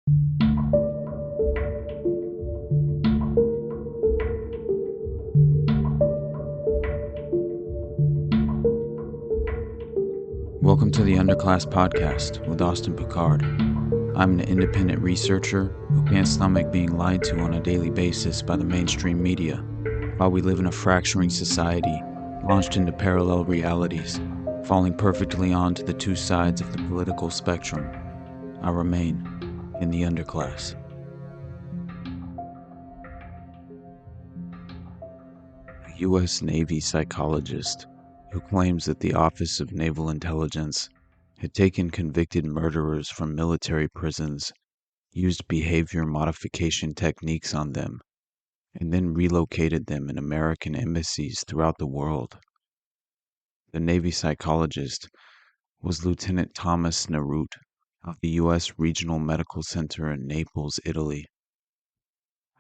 Welcome to the Underclass Podcast with Austin Picard. I'm an independent researcher who can't stomach being lied to on a daily basis by the mainstream media, while we live in a fracturing society, launched into parallel realities, falling perfectly onto the two sides of the political spectrum. I remain in the underclass. A U.S. Navy psychologist who claims that the Office of Naval Intelligence had taken convicted murderers from military prisons, used behavior modification techniques on them, and then relocated them in American embassies throughout the world. The Navy psychologist was Lieutenant Thomas Narut of the U.S. Regional Medical Center in Naples, Italy.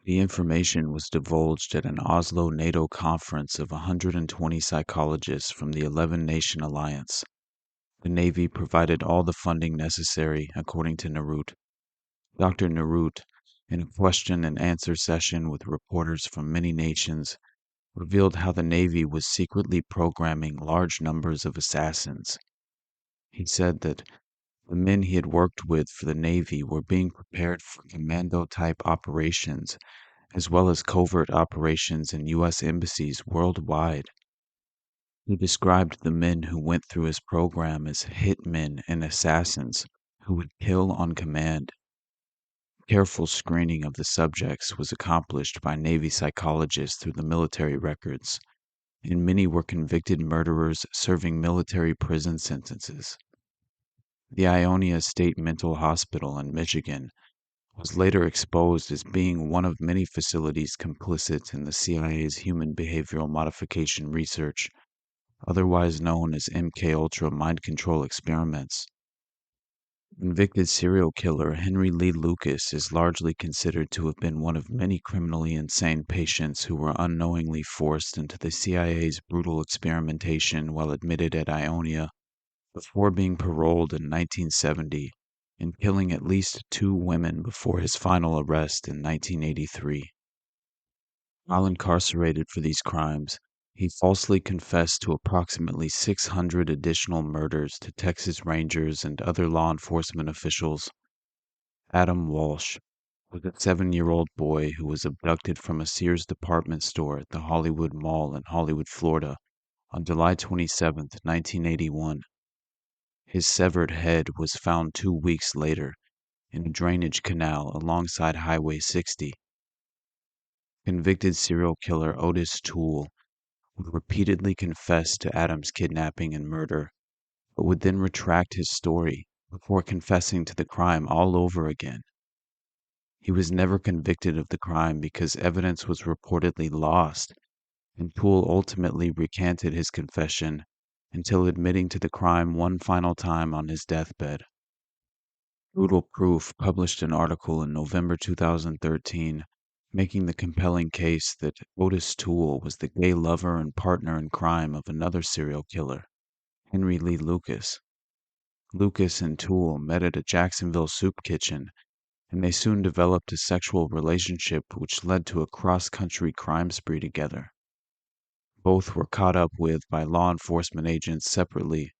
The information was divulged at an Oslo NATO conference of 120 psychologists from the 11-nation alliance. The Navy provided all the funding necessary, according to Narut. Dr. Narut, in a question and answer session with reporters from many nations, revealed how the Navy was secretly programming large numbers of assassins. He said that the men he had worked with for the Navy were being prepared for commando-type operations, as well as covert operations in U.S. embassies worldwide. He described the men who went through his program as hitmen and assassins who would kill on command. Careful screening of the subjects was accomplished by Navy psychologists through the military records, and many were convicted murderers serving military prison sentences. The Ionia State Mental Hospital in Michigan was later exposed as being one of many facilities complicit in the CIA's human behavioral modification research, otherwise known as MKUltra mind control experiments. Convicted serial killer Henry Lee Lucas is largely considered to have been one of many criminally insane patients who were unknowingly forced into the CIA's brutal experimentation while admitted at Ionia before being paroled in 1970 and killing at least 2 women before his final arrest in 1983. While incarcerated for these crimes, he falsely confessed to approximately 600 additional murders to Texas Rangers and other law enforcement officials. Adam Walsh was a 7-year-old boy who was abducted from a Sears department store at the Hollywood Mall in Hollywood, Florida, on July 27, 1981. His severed head was found 2 weeks later in a drainage canal alongside Highway 60. Convicted serial killer Otis Toole would repeatedly confess to Adam's kidnapping and murder, but would then retract his story before confessing to the crime all over again. He was never convicted of the crime because evidence was reportedly lost, and Toole ultimately recanted his confession until admitting to the crime one final time on his deathbed. Brutal Proof published an article in November 2013 making the compelling case that Otis Toole was the gay lover and partner in crime of another serial killer, Henry Lee Lucas. Lucas and Toole met at a Jacksonville soup kitchen, and they soon developed a sexual relationship which led to a cross-country crime spree together. Both were caught up with by law enforcement agents separately,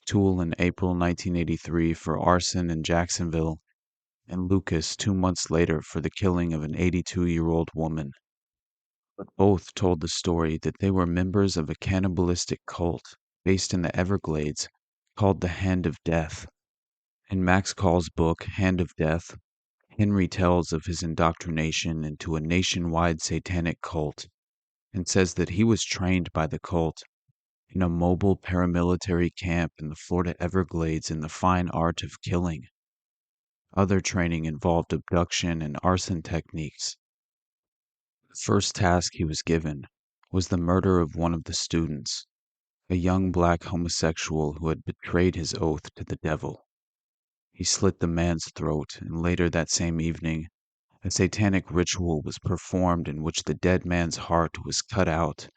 Toole in April 1983 for arson in Jacksonville, and Lucas 2 months later for the killing of an 82-year-old woman. But both told the story that they were members of a cannibalistic cult based in the Everglades called the Hand of Death. In Max Call's book, Hand of Death, Henry tells of his indoctrination into a nationwide satanic cult and says that he was trained by the cult in a mobile paramilitary camp in the Florida Everglades in the fine art of killing. Other training involved abduction and arson techniques. The first task he was given was the murder of one of the students, a young black homosexual who had betrayed his oath to the devil. He slit the man's throat, and later that same evening, a satanic ritual was performed in which the dead man's heart was cut out,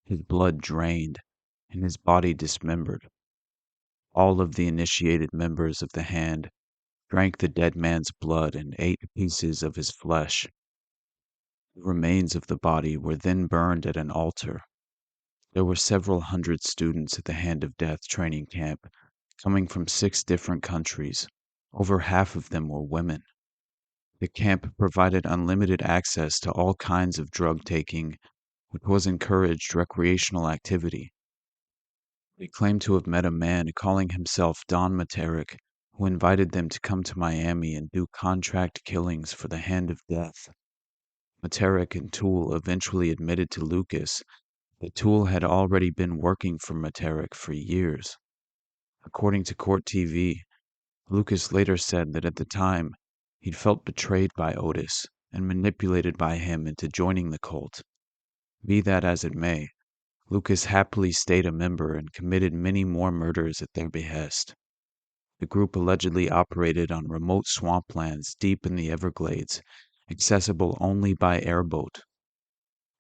his blood drained, and his body dismembered. All of the initiated members of the Hand drank the dead man's blood, and ate pieces of his flesh. The remains of the body were then burned at an altar. There were several hundred students at the Hand of Death training camp, coming from 6 different countries. Over half of them were women. The camp provided unlimited access to all kinds of drug taking, which was encouraged recreational activity. They claimed to have met a man calling himself Don Materic, who invited them to come to Miami and do contract killings for the Hand of Death. Materic and Toole eventually admitted to Lucas that Toole had already been working for Materic for years. According to Court TV, Lucas later said that at the time, he'd felt betrayed by Otis and manipulated by him into joining the cult. Be that as it may, Lucas happily stayed a member and committed many more murders at their behest. The group allegedly operated on remote swamplands deep in the Everglades, accessible only by airboat.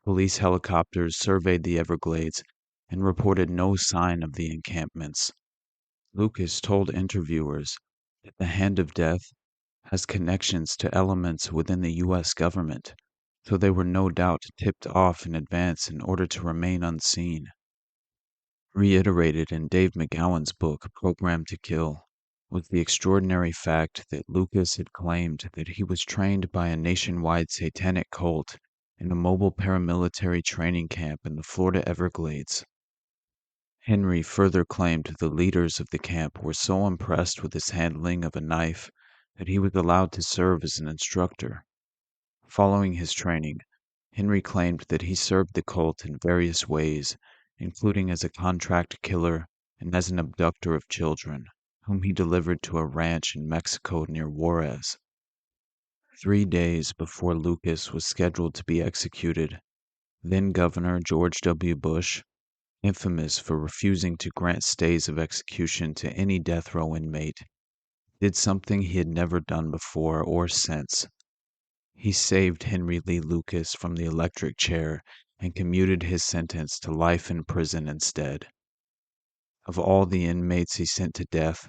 Police helicopters surveyed the Everglades and reported no sign of the encampments. Lucas told interviewers that the Hand of Death has connections to elements within the U.S. government, so they were no doubt tipped off in advance in order to remain unseen. Reiterated in Dave McGowan's book, Programmed to Kill, was the extraordinary fact that Lucas had claimed that he was trained by a nationwide satanic cult in a mobile paramilitary training camp in the Florida Everglades. Henry further claimed the leaders of the camp were so impressed with his handling of a knife that he was allowed to serve as an instructor. Following his training, Henry claimed that he served the cult in various ways, including as a contract killer and as an abductor of children, whom he delivered to a ranch in Mexico near Juarez. 3 days before Lucas was scheduled to be executed, then Governor George W. Bush, infamous for refusing to grant stays of execution to any death row inmate, did something he had never done before or since. He saved Henry Lee Lucas from the electric chair and commuted his sentence to life in prison instead. Of all the inmates he sent to death,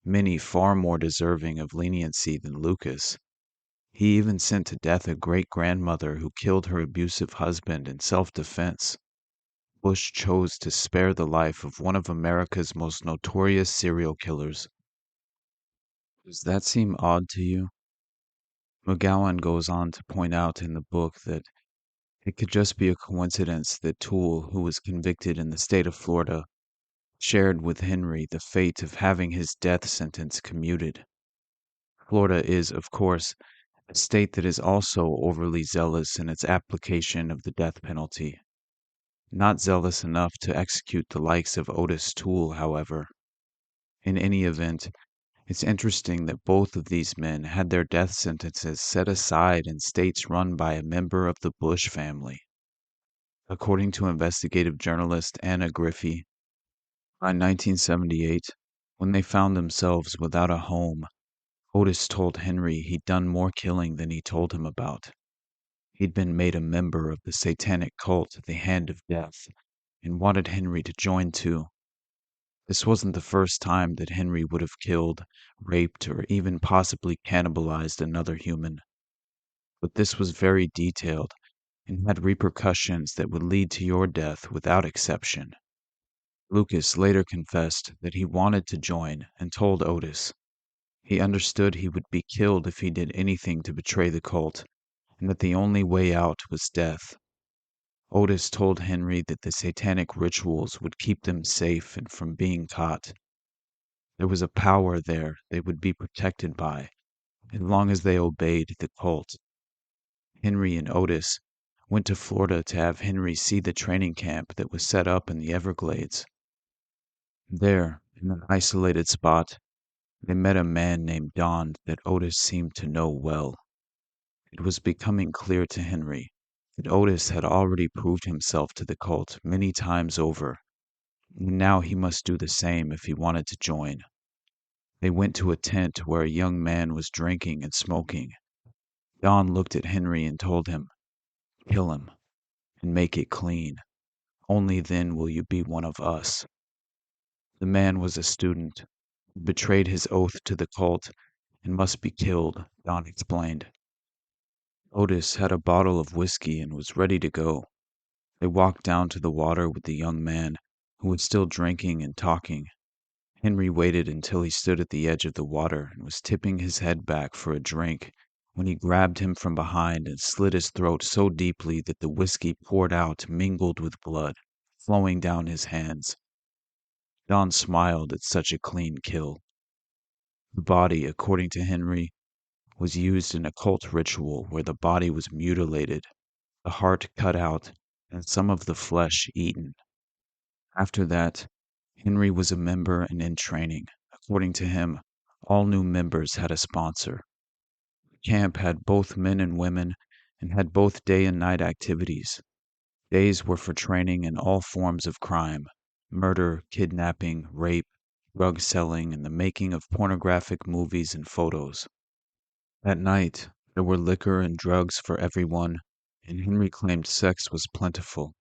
many far more deserving of leniency than Lucas, he even sent to death a great-grandmother who killed her abusive husband in self-defense. Bush chose to spare the life of one of America's most notorious serial killers. Does that seem odd to you? McGowan goes on to point out in the book that it could just be a coincidence that Toole, who was convicted in the state of Florida, shared with Henry the fate of having his death sentence commuted. Florida is, of course, a state that is also overly zealous in its application of the death penalty. Not zealous enough to execute the likes of Otis Toole, however. In any event, it's interesting that both of these men had their death sentences set aside in states run by a member of the Bush family. According to investigative journalist Anna Griffey, by 1978, when they found themselves without a home, Otis told Henry he'd done more killing than he told him about. He'd been made a member of the satanic cult, the Hand of Death, and wanted Henry to join too. This wasn't the first time that Henry would have killed, raped, or even possibly cannibalized another human. But this was very detailed and had repercussions that would lead to your death without exception. Lucas later confessed that he wanted to join and told Otis. He understood he would be killed if he did anything to betray the cult, and that the only way out was death. Otis told Henry that the satanic rituals would keep them safe and from being caught. There was a power there they would be protected by, as long as they obeyed the cult. Henry and Otis went to Florida to have Henry see the training camp that was set up in the Everglades. There, in an isolated spot, they met a man named Don that Otis seemed to know well. It was becoming clear to Henry that Otis had already proved himself to the cult many times over, and now he must do the same if he wanted to join. They went to a tent where a young man was drinking and smoking. Don looked at Henry and told him, "Kill him, and make it clean. Only then will you be one of us." The man was a student, betrayed his oath to the cult, and must be killed, Don explained. Otis had a bottle of whiskey and was ready to go. They walked down to the water with the young man, who was still drinking and talking. Henry waited until he stood at the edge of the water and was tipping his head back for a drink when he grabbed him from behind and slit his throat so deeply that the whiskey poured out mingled with blood, flowing down his hands. Don smiled at such a clean kill. The body, according to Henry, was used in a cult ritual where the body was mutilated, the heart cut out, and some of the flesh eaten. After that, Henry was a member and in training. According to him, all new members had a sponsor. The camp had both men and women and had both day and night activities. Days were for training in all forms of crime: murder, kidnapping, rape, drug selling, and the making of pornographic movies and photos. At night, there were liquor and drugs for everyone, and Henry claimed sex was plentiful.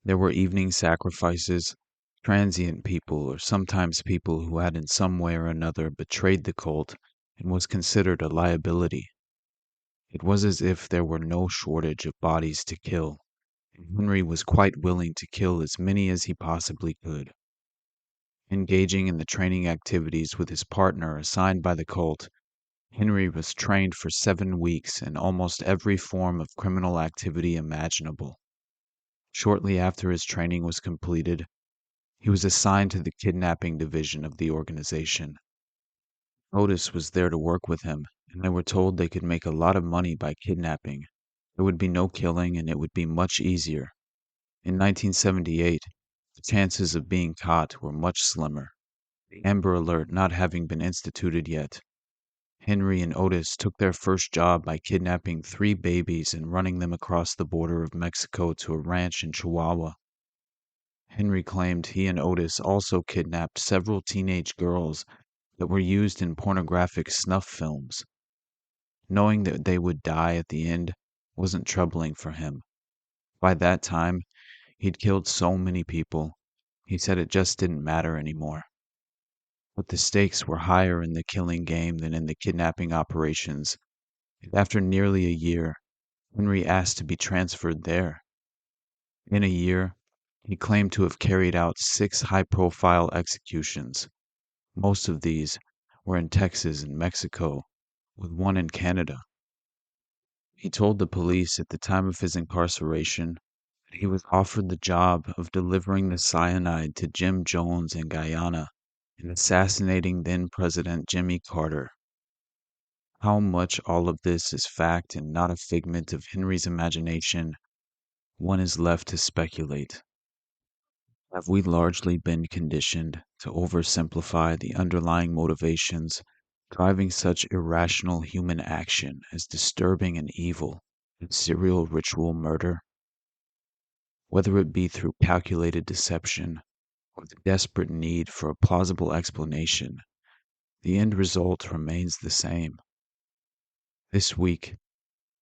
There were evening sacrifices, transient people, or sometimes people who had in some way or another betrayed the cult and was considered a liability. It was as if there were no shortage of bodies to kill, and Henry was quite willing to kill as many as he possibly could. Engaging in the training activities with his partner assigned by the cult, Henry was trained for 7 weeks in almost every form of criminal activity imaginable. Shortly after his training was completed, he was assigned to the kidnapping division of the organization. Otis was there to work with him, and they were told they could make a lot of money by kidnapping. There would be no killing, and it would be much easier. In 1978, the chances of being caught were much slimmer, the Amber Alert not having been instituted yet. Henry and Otis took their first job by kidnapping 3 babies and running them across the border of Mexico to a ranch in Chihuahua. Henry claimed he and Otis also kidnapped several teenage girls that were used in pornographic snuff films. Knowing that they would die at the end wasn't troubling for him. By that time, he'd killed so many people, he said it just didn't matter anymore. But the stakes were higher in the killing game than in the kidnapping operations, and after nearly a year, Henry asked to be transferred there. In a year, he claimed to have carried out 6 high-profile executions. Most of these were in Texas and Mexico, with one in Canada. He told the police at the time of his incarceration that he was offered the job of delivering the cyanide to Jim Jones in Guyana and assassinating then President Jimmy Carter. How much all of this is fact and not a figment of Henry's imagination, one is left to speculate. Have we largely been conditioned to oversimplify the underlying motivations driving such irrational human action as disturbing and evil and serial ritual murder? Whether it be through calculated deception or the desperate need for a plausible explanation, the end result remains the same. This week,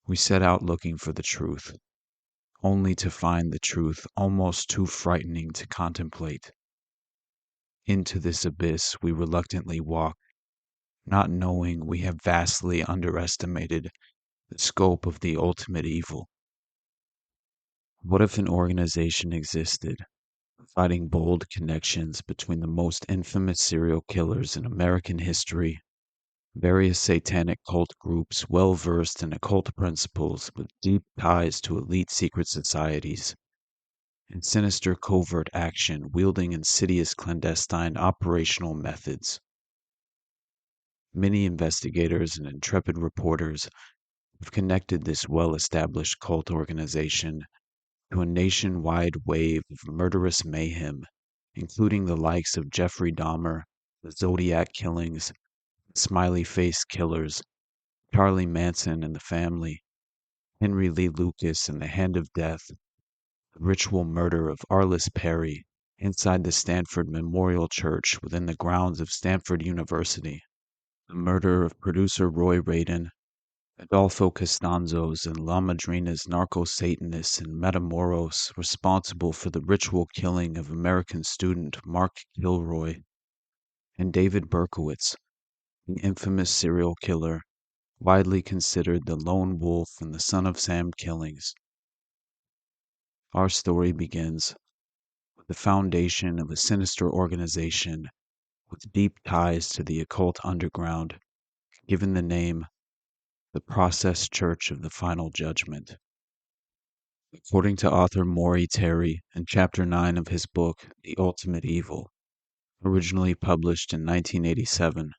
we set out looking for the truth, only to find the truth almost too frightening to contemplate. Into this abyss we reluctantly walk, not knowing we have vastly underestimated the scope of the ultimate evil. What if an organization existed, providing bold connections between the most infamous serial killers in American history, various satanic cult groups well versed in occult principles with deep ties to elite secret societies, and sinister covert action wielding insidious clandestine operational methods? Many investigators and intrepid reporters have connected this well-established cult organization to a nationwide wave of murderous mayhem, including the likes of Jeffrey Dahmer, the Zodiac killings, Smiley Face killers, Charlie Manson and the family, Henry Lee Lucas and the Hand of Death, the ritual murder of Arliss Perry inside the Stanford Memorial Church within the grounds of Stanford University, the murder of producer Roy Radin, Adolfo Costanzos and La Madrina's narco-Satanists in Matamoros responsible for the ritual killing of American student Mark Kilroy, and David Berkowitz, the infamous serial killer, widely considered the lone wolf in the Son of Sam killings. Our story begins with the foundation of a sinister organization with deep ties to the occult underground, given the name the Process Church of the Final Judgment. According to author Maury Terry in Chapter 9 of his book, The Ultimate Evil, originally published in 1987,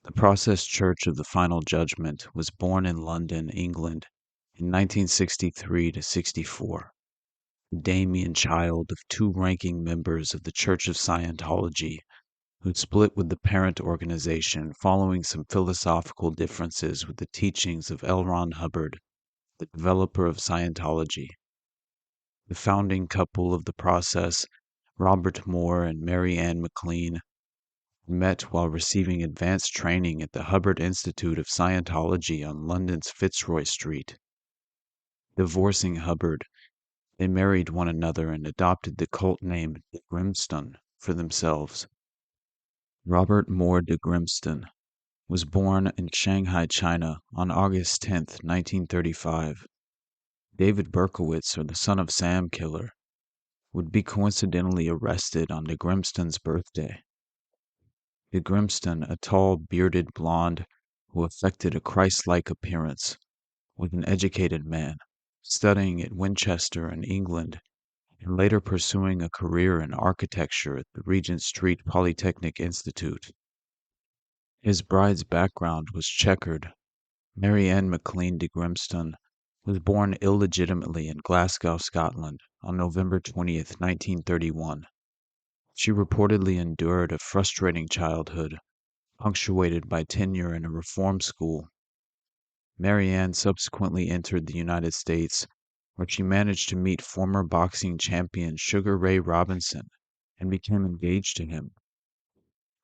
the Process Church of the Final Judgment was born in London, England, in 1963 to 64. The Damien child of two ranking members of the Church of Scientology who split with the parent organization following some philosophical differences with the teachings of L. Ron Hubbard, the developer of Scientology. The founding couple of the process, Robert Moore and Mary Ann McLean, met while receiving advanced training at the Hubbard Institute of Scientology on London's Fitzroy Street. Divorcing Hubbard, they married one another and adopted the cult name de Grimstone for themselves. Robert Moore de Grimstone was born in Shanghai, China on August 10, 1935. David Berkowitz, or the Son of Sam killer, would be coincidentally arrested on de Grimstone's birthday. De Grimstone, a tall, bearded blonde who affected a Christ-like appearance, was an educated man, studying at Winchester in England and later pursuing a career in architecture at the Regent Street Polytechnic Institute. His bride's background was checkered. Mary Ann McLean de Grimstone was born illegitimately in Glasgow, Scotland, on November 20th, 1931. She reportedly endured a frustrating childhood, punctuated by tenure in a reform school. Mary Ann subsequently entered the United States, where she managed to meet former boxing champion Sugar Ray Robinson and became engaged to him.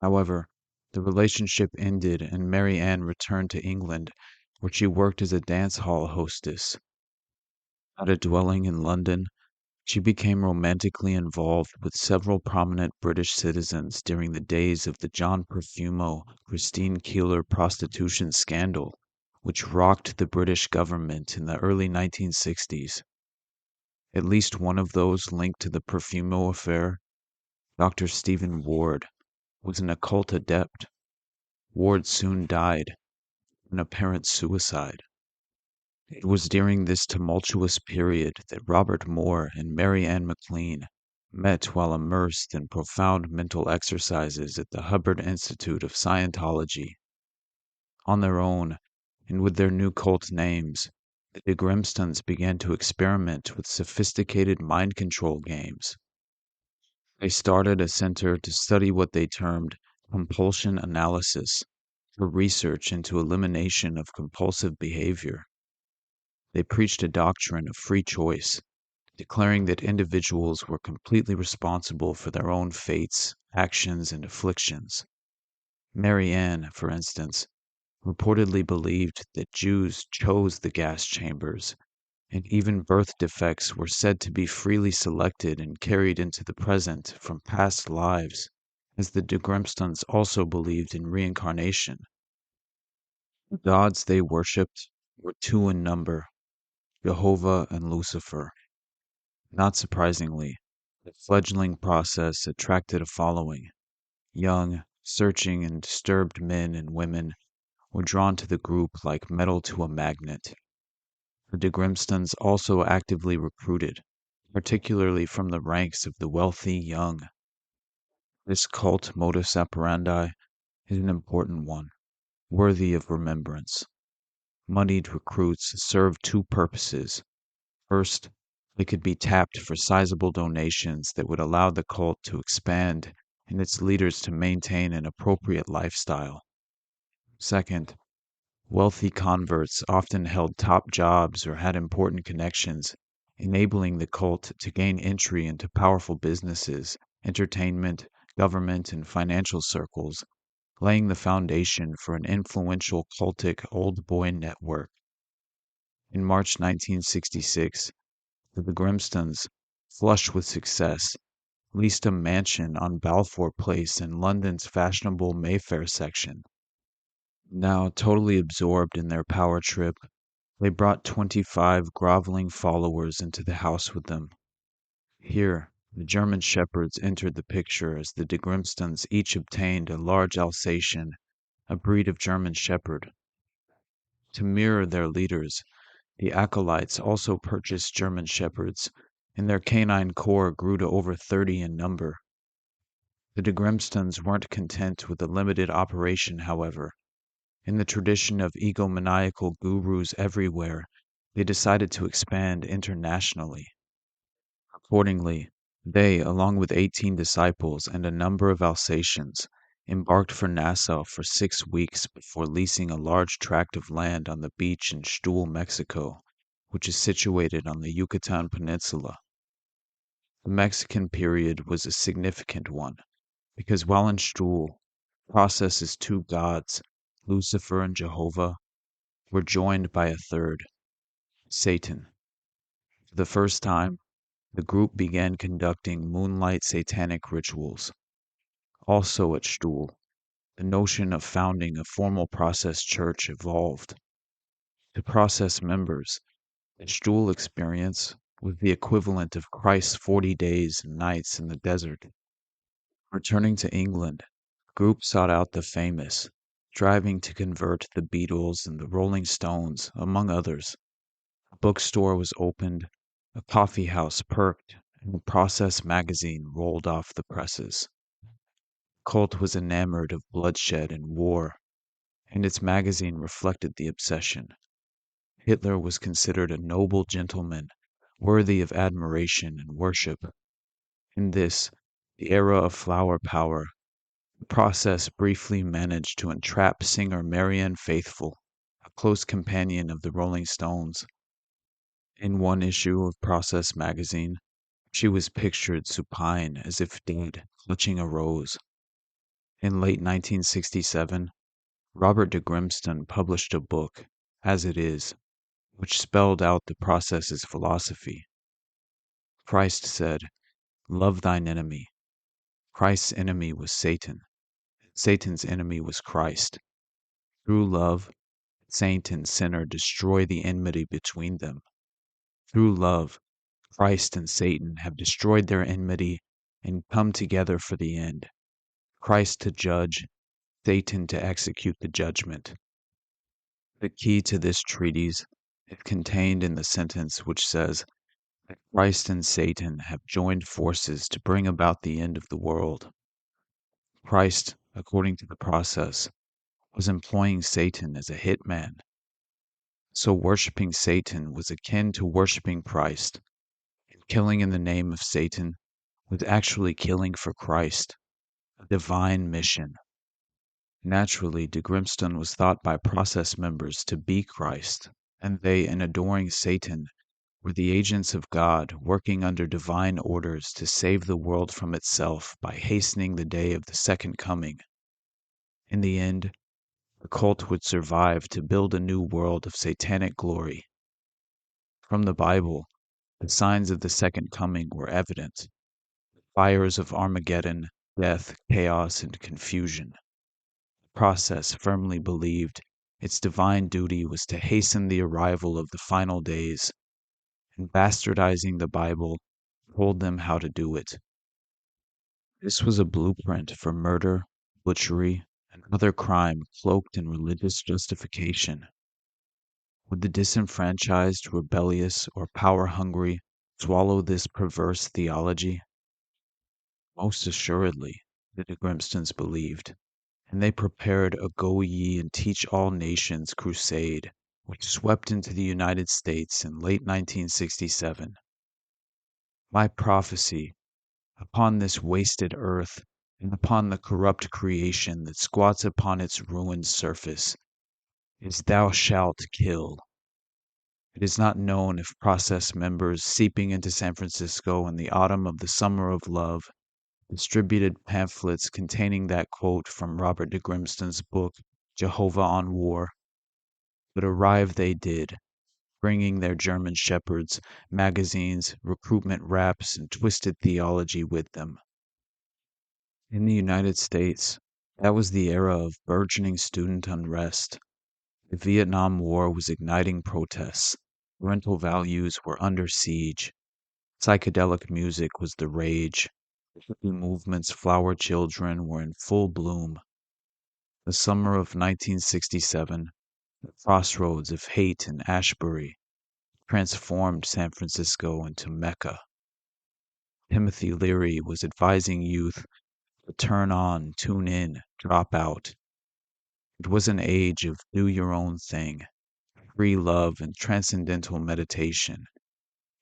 However, the relationship ended and Mary Ann returned to England, where she worked as a dance hall hostess. At a dwelling in London, she became romantically involved with several prominent British citizens during the days of the John Profumo Christine Keeler prostitution scandal, which rocked the British government in the early 1960s. At least one of those linked to the Profumo affair, Dr. Stephen Ward, was an occult adept. Ward soon died, an apparent suicide. It was during this tumultuous period that Robert Moore and Mary Ann McLean met while immersed in profound mental exercises at the Hubbard Institute of Scientology. On their own, and with their new cult names, the de Grimstones began to experiment with sophisticated mind control games. They started a center to study what they termed compulsion analysis, for research into elimination of compulsive behavior. They preached a doctrine of free choice, declaring that individuals were completely responsible for their own fates, actions, and afflictions. Mary Ann, for instance, reportedly believed that Jews chose the gas chambers, and even birth defects were said to be freely selected and carried into the present from past lives, as the de Grimstones also believed in reincarnation. The gods they worshipped were two in number, Jehovah and Lucifer. Not surprisingly, the fledgling process attracted a following. Young, searching, and disturbed men and women were drawn to the group like metal to a magnet. The de Grimstones also actively recruited, particularly from the ranks of the wealthy young. This cult modus operandi is an important one, worthy of remembrance. Moneyed recruits served two purposes. First, they could be tapped for sizable donations that would allow the cult to expand and its leaders to maintain an appropriate lifestyle. Second, wealthy converts often held top jobs or had important connections, enabling the cult to gain entry into powerful businesses, entertainment, government, and financial circles, laying the foundation for an influential cultic old boy network. In March 1966, the Grimstones, flush with success, leased a mansion on Balfour Place in London's fashionable Mayfair section. Now totally absorbed in their power trip, they brought 25 groveling followers into the house with them. Here, the German shepherds entered the picture as the de Grimstons each obtained a large Alsatian, a breed of German shepherd. To mirror their leaders, the acolytes also purchased German shepherds, and their canine corps grew to over 30 in number. The de Grimstons weren't content with a limited operation, however. In the tradition of egomaniacal gurus everywhere, they decided to expand internationally. Accordingly, they, along with 18 disciples and a number of Alsatians, embarked for Nassau for 6 weeks before leasing a large tract of land on the beach in Stuhl, Mexico, which is situated on the Yucatan Peninsula. The Mexican period was a significant one, because while in Stuhl, Process's two gods, Lucifer and Jehovah, were joined by a third, Satan. For the first time, the group began conducting moonlight satanic rituals. Also at Stuhl, the notion of founding a formal Process church evolved. To Process members, the Stuhl experience was the equivalent of Christ's 40 days and nights in the desert. Returning to England, the group sought out the famous, striving to convert the Beatles and the Rolling Stones, among others. A bookstore was opened, a coffee house perked, and the Process magazine rolled off the presses. Cult was enamored of bloodshed and war, and its magazine reflected the obsession. Hitler was considered a noble gentleman, worthy of admiration and worship. In this, the era of flower power, the Process briefly managed to entrap singer Marianne Faithfull, a close companion of the Rolling Stones. In one issue of Process magazine, she was pictured supine as if dead, clutching a rose. In late 1967, Robert de Grimston published a book, As It Is, which spelled out the Process's philosophy. Christ said, "Love thine enemy." Christ's enemy was Satan. Satan's enemy was Christ. Through love, saint and sinner destroy the enmity between them. Through love, Christ and Satan have destroyed their enmity and come together for the end. Christ to judge, Satan to execute the judgment. The key to this treatise is contained in the sentence which says that Christ and Satan have joined forces to bring about the end of the world. Christ, according to the Process, was employing Satan as a hitman. So worshipping Satan was akin to worshipping Christ, and killing in the name of Satan was actually killing for Christ, a divine mission. Naturally, de Grimston was thought by Process members to be Christ, and they, in adoring Satan, were the agents of God working under divine orders to save the world from itself by hastening the day of the second coming. In the end, the cult would survive to build a new world of satanic glory. From the Bible, the signs of the second coming were evident: fires of Armageddon, death, chaos, and confusion. The Process firmly believed its divine duty was to hasten the arrival of the final days, and bastardizing the Bible told them how to do it. This was a blueprint for murder, butchery, and other crime cloaked in religious justification. Would the disenfranchised, rebellious, or power hungry swallow this perverse theology? Most assuredly, the de Grimstons believed, and they prepared a Go Ye and Teach All Nations crusade, which swept into the United States in late 1967. My prophecy, upon this wasted earth, and upon the corrupt creation that squats upon its ruined surface, is thou shalt kill. It is not known if Process members seeping into San Francisco in the autumn of the Summer of Love distributed pamphlets containing that quote from Robert de Grimston's book, Jehovah on War. But arrive they did, bringing their German shepherds, magazines, recruitment raps, and twisted theology with them. In the United States, That was the era of burgeoning student unrest. The Vietnam War was igniting protests. Parental values were under siege. Psychedelic music was the rage. The hippie movement's flower children were in full bloom. The summer of 1967, the crossroads of hate in Ashbury, transformed San Francisco into Mecca. Timothy Leary was advising youth to turn on, tune in, drop out. It was an age of do your own thing, free love, and transcendental meditation.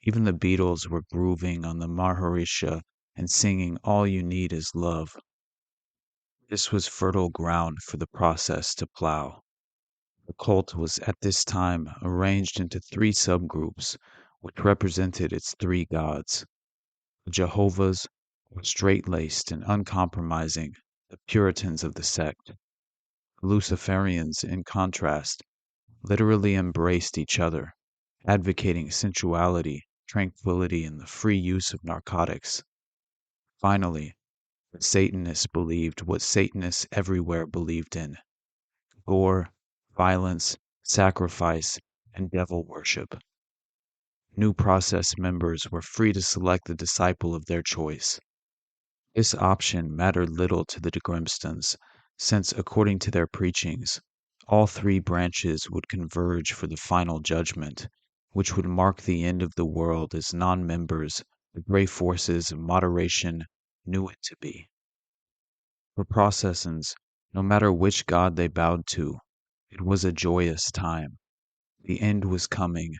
Even the Beatles were grooving on the Maharisha and singing All You Need Is Love. This was fertile ground for the process to plow. The cult was at this time arranged into three subgroups, which represented its three gods. The Jehovah's were straight-laced and uncompromising, the Puritans of the sect. The Luciferians, in contrast, literally embraced each other, advocating sensuality, tranquility, and the free use of narcotics. Finally, the Satanists believed what Satanists everywhere believed in: gore, violence, sacrifice, and devil worship. New process members were free to select the disciple of their choice. This option mattered little to the DeGrimstons, since, according to their preachings, all three branches would converge for the final judgment, which would mark the end of the world as non members, the gray forces of moderation, knew it to be. For processants, no matter which god they bowed to, it was a joyous time. The end was coming,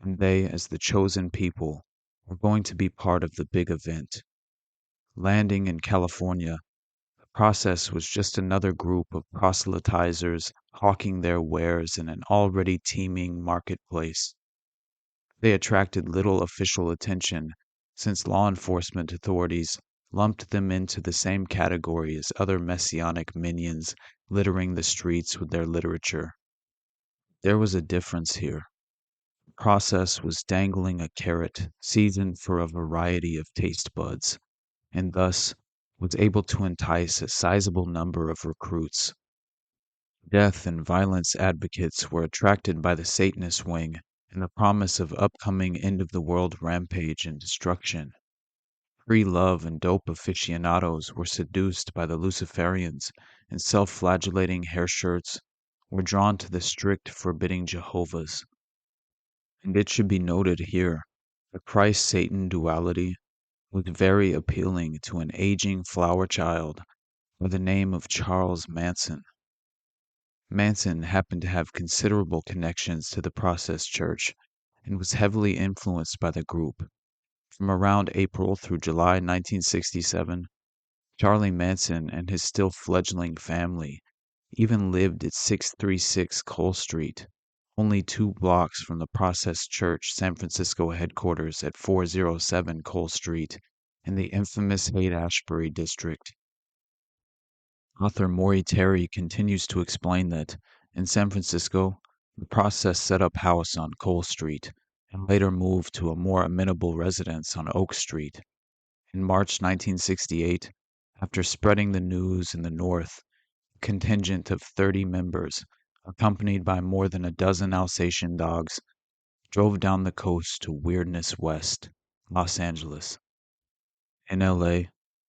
and they, as the chosen people, were going to be part of the big event. Landing in California, the process was just another group of proselytizers hawking their wares in an already teeming marketplace. They attracted little official attention, since law enforcement authorities lumped them into the same category as other messianic minions littering the streets with their literature. There was a difference here. The process was dangling a carrot seasoned for a variety of taste buds, and thus was able to entice a sizable number of recruits. Death and violence advocates were attracted by the Satanist wing and the promise of upcoming end of the world rampage and destruction. Free love and dope aficionados were seduced by the Luciferians, and self flagellating hair shirts were drawn to the strict, forbidding Jehovah's. And it should be noted here, the Christ Satan duality was very appealing to an aging flower child by the name of Charles Manson. Manson happened to have considerable connections to the Process Church and was heavily influenced by the group. From around April through July 1967, Charlie Manson and his still fledgling family even lived at 636 Cole Street, only 2 blocks from the Process Church San Francisco headquarters at 407 Cole Street in the infamous Haight-Ashbury district. Author Maury Terry continues to explain that, in San Francisco, the process set up house on Cole Street and later moved to a more amenable residence on Oak Street. In March 1968, after spreading the news in the North, a contingent of 30 members, accompanied by more than a dozen Alsatian dogs, drove down the coast to Weirdness West, Los Angeles. In LA,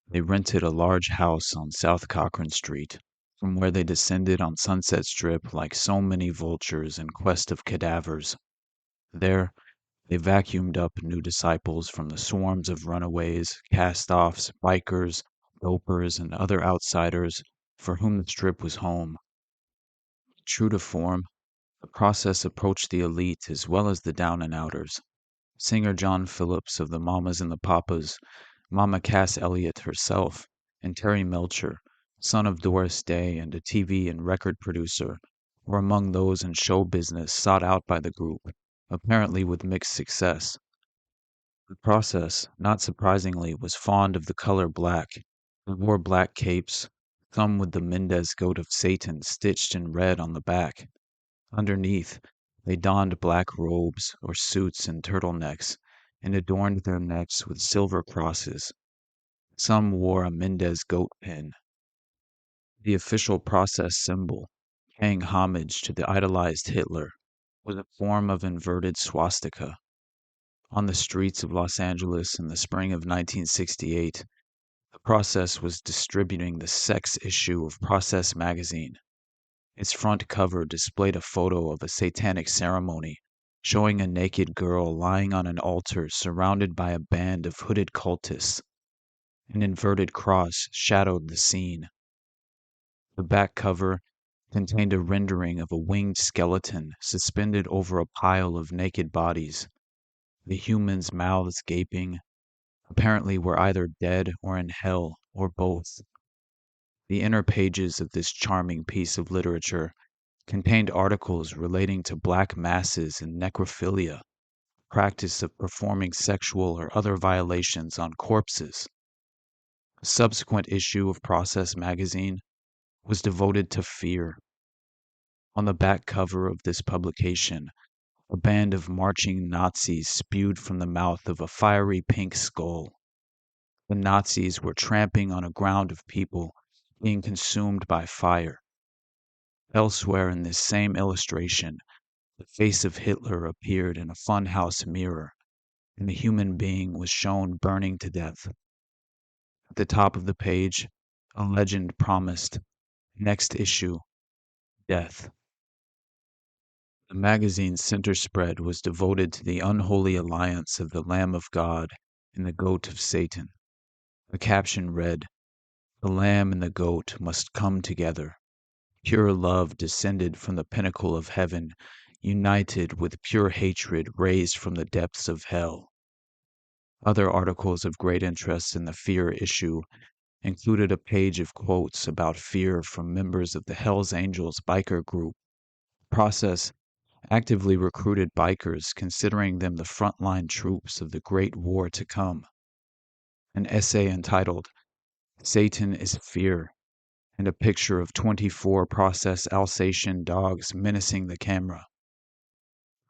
they rented a large house on South Cochran Street, from where they descended on Sunset Strip like so many vultures in quest of cadavers. There, they vacuumed up new disciples from the swarms of runaways, cast-offs, bikers, dopers, and other outsiders for whom the Strip was home. True to form, the process approached the elite as well as the down-and-outers. Singer John Phillips of the Mamas and the Papas, Mama Cass Elliot herself, and Terry Melcher, son of Doris Day and a TV and record producer, were among those in show business sought out by the group, apparently with mixed success. The process, not surprisingly, was fond of the color black. They wore black capes, some with the Mendez goat of Satan stitched in red on the back. Underneath, they donned black robes or suits and turtlenecks, and adorned their necks with silver crosses. Some wore a Mendez goat pin. The official process symbol, paying homage to the idolized Hitler, was a form of inverted swastika. On the streets of Los Angeles in the spring of 1968, the process was distributing the sex issue of Process magazine. Its front cover displayed a photo of a satanic ceremony showing a naked girl lying on an altar surrounded by a band of hooded cultists. An inverted cross shadowed the scene. The back cover contained a rendering of a winged skeleton suspended over a pile of naked bodies. The humans' mouths gaping, apparently were either dead or in hell, or both. The inner pages of this charming piece of literature contained articles relating to black masses and necrophilia, practice of performing sexual or other violations on corpses. A subsequent issue of Process magazine was devoted to fear. On the back cover of this publication, a band of marching Nazis spewed from the mouth of a fiery pink skull. The Nazis were tramping on a ground of people being consumed by fire. Elsewhere in this same illustration, the face of Hitler appeared in a funhouse mirror, and the human being was shown burning to death. At the top of the page, a legend promised, "Next issue, death." The magazine's center spread was devoted to the unholy alliance of the Lamb of God and the goat of Satan. The caption read, "The Lamb and the goat must come together. Pure love descended from the pinnacle of heaven, united with pure hatred raised from the depths of hell." Other articles of great interest in the fear issue included a page of quotes about fear from members of the Hells Angels biker group. The process actively recruited bikers, considering them the frontline troops of the great war to come. An essay entitled "Satan is Fear," and a picture of 24 Process Alsatian dogs menacing the camera.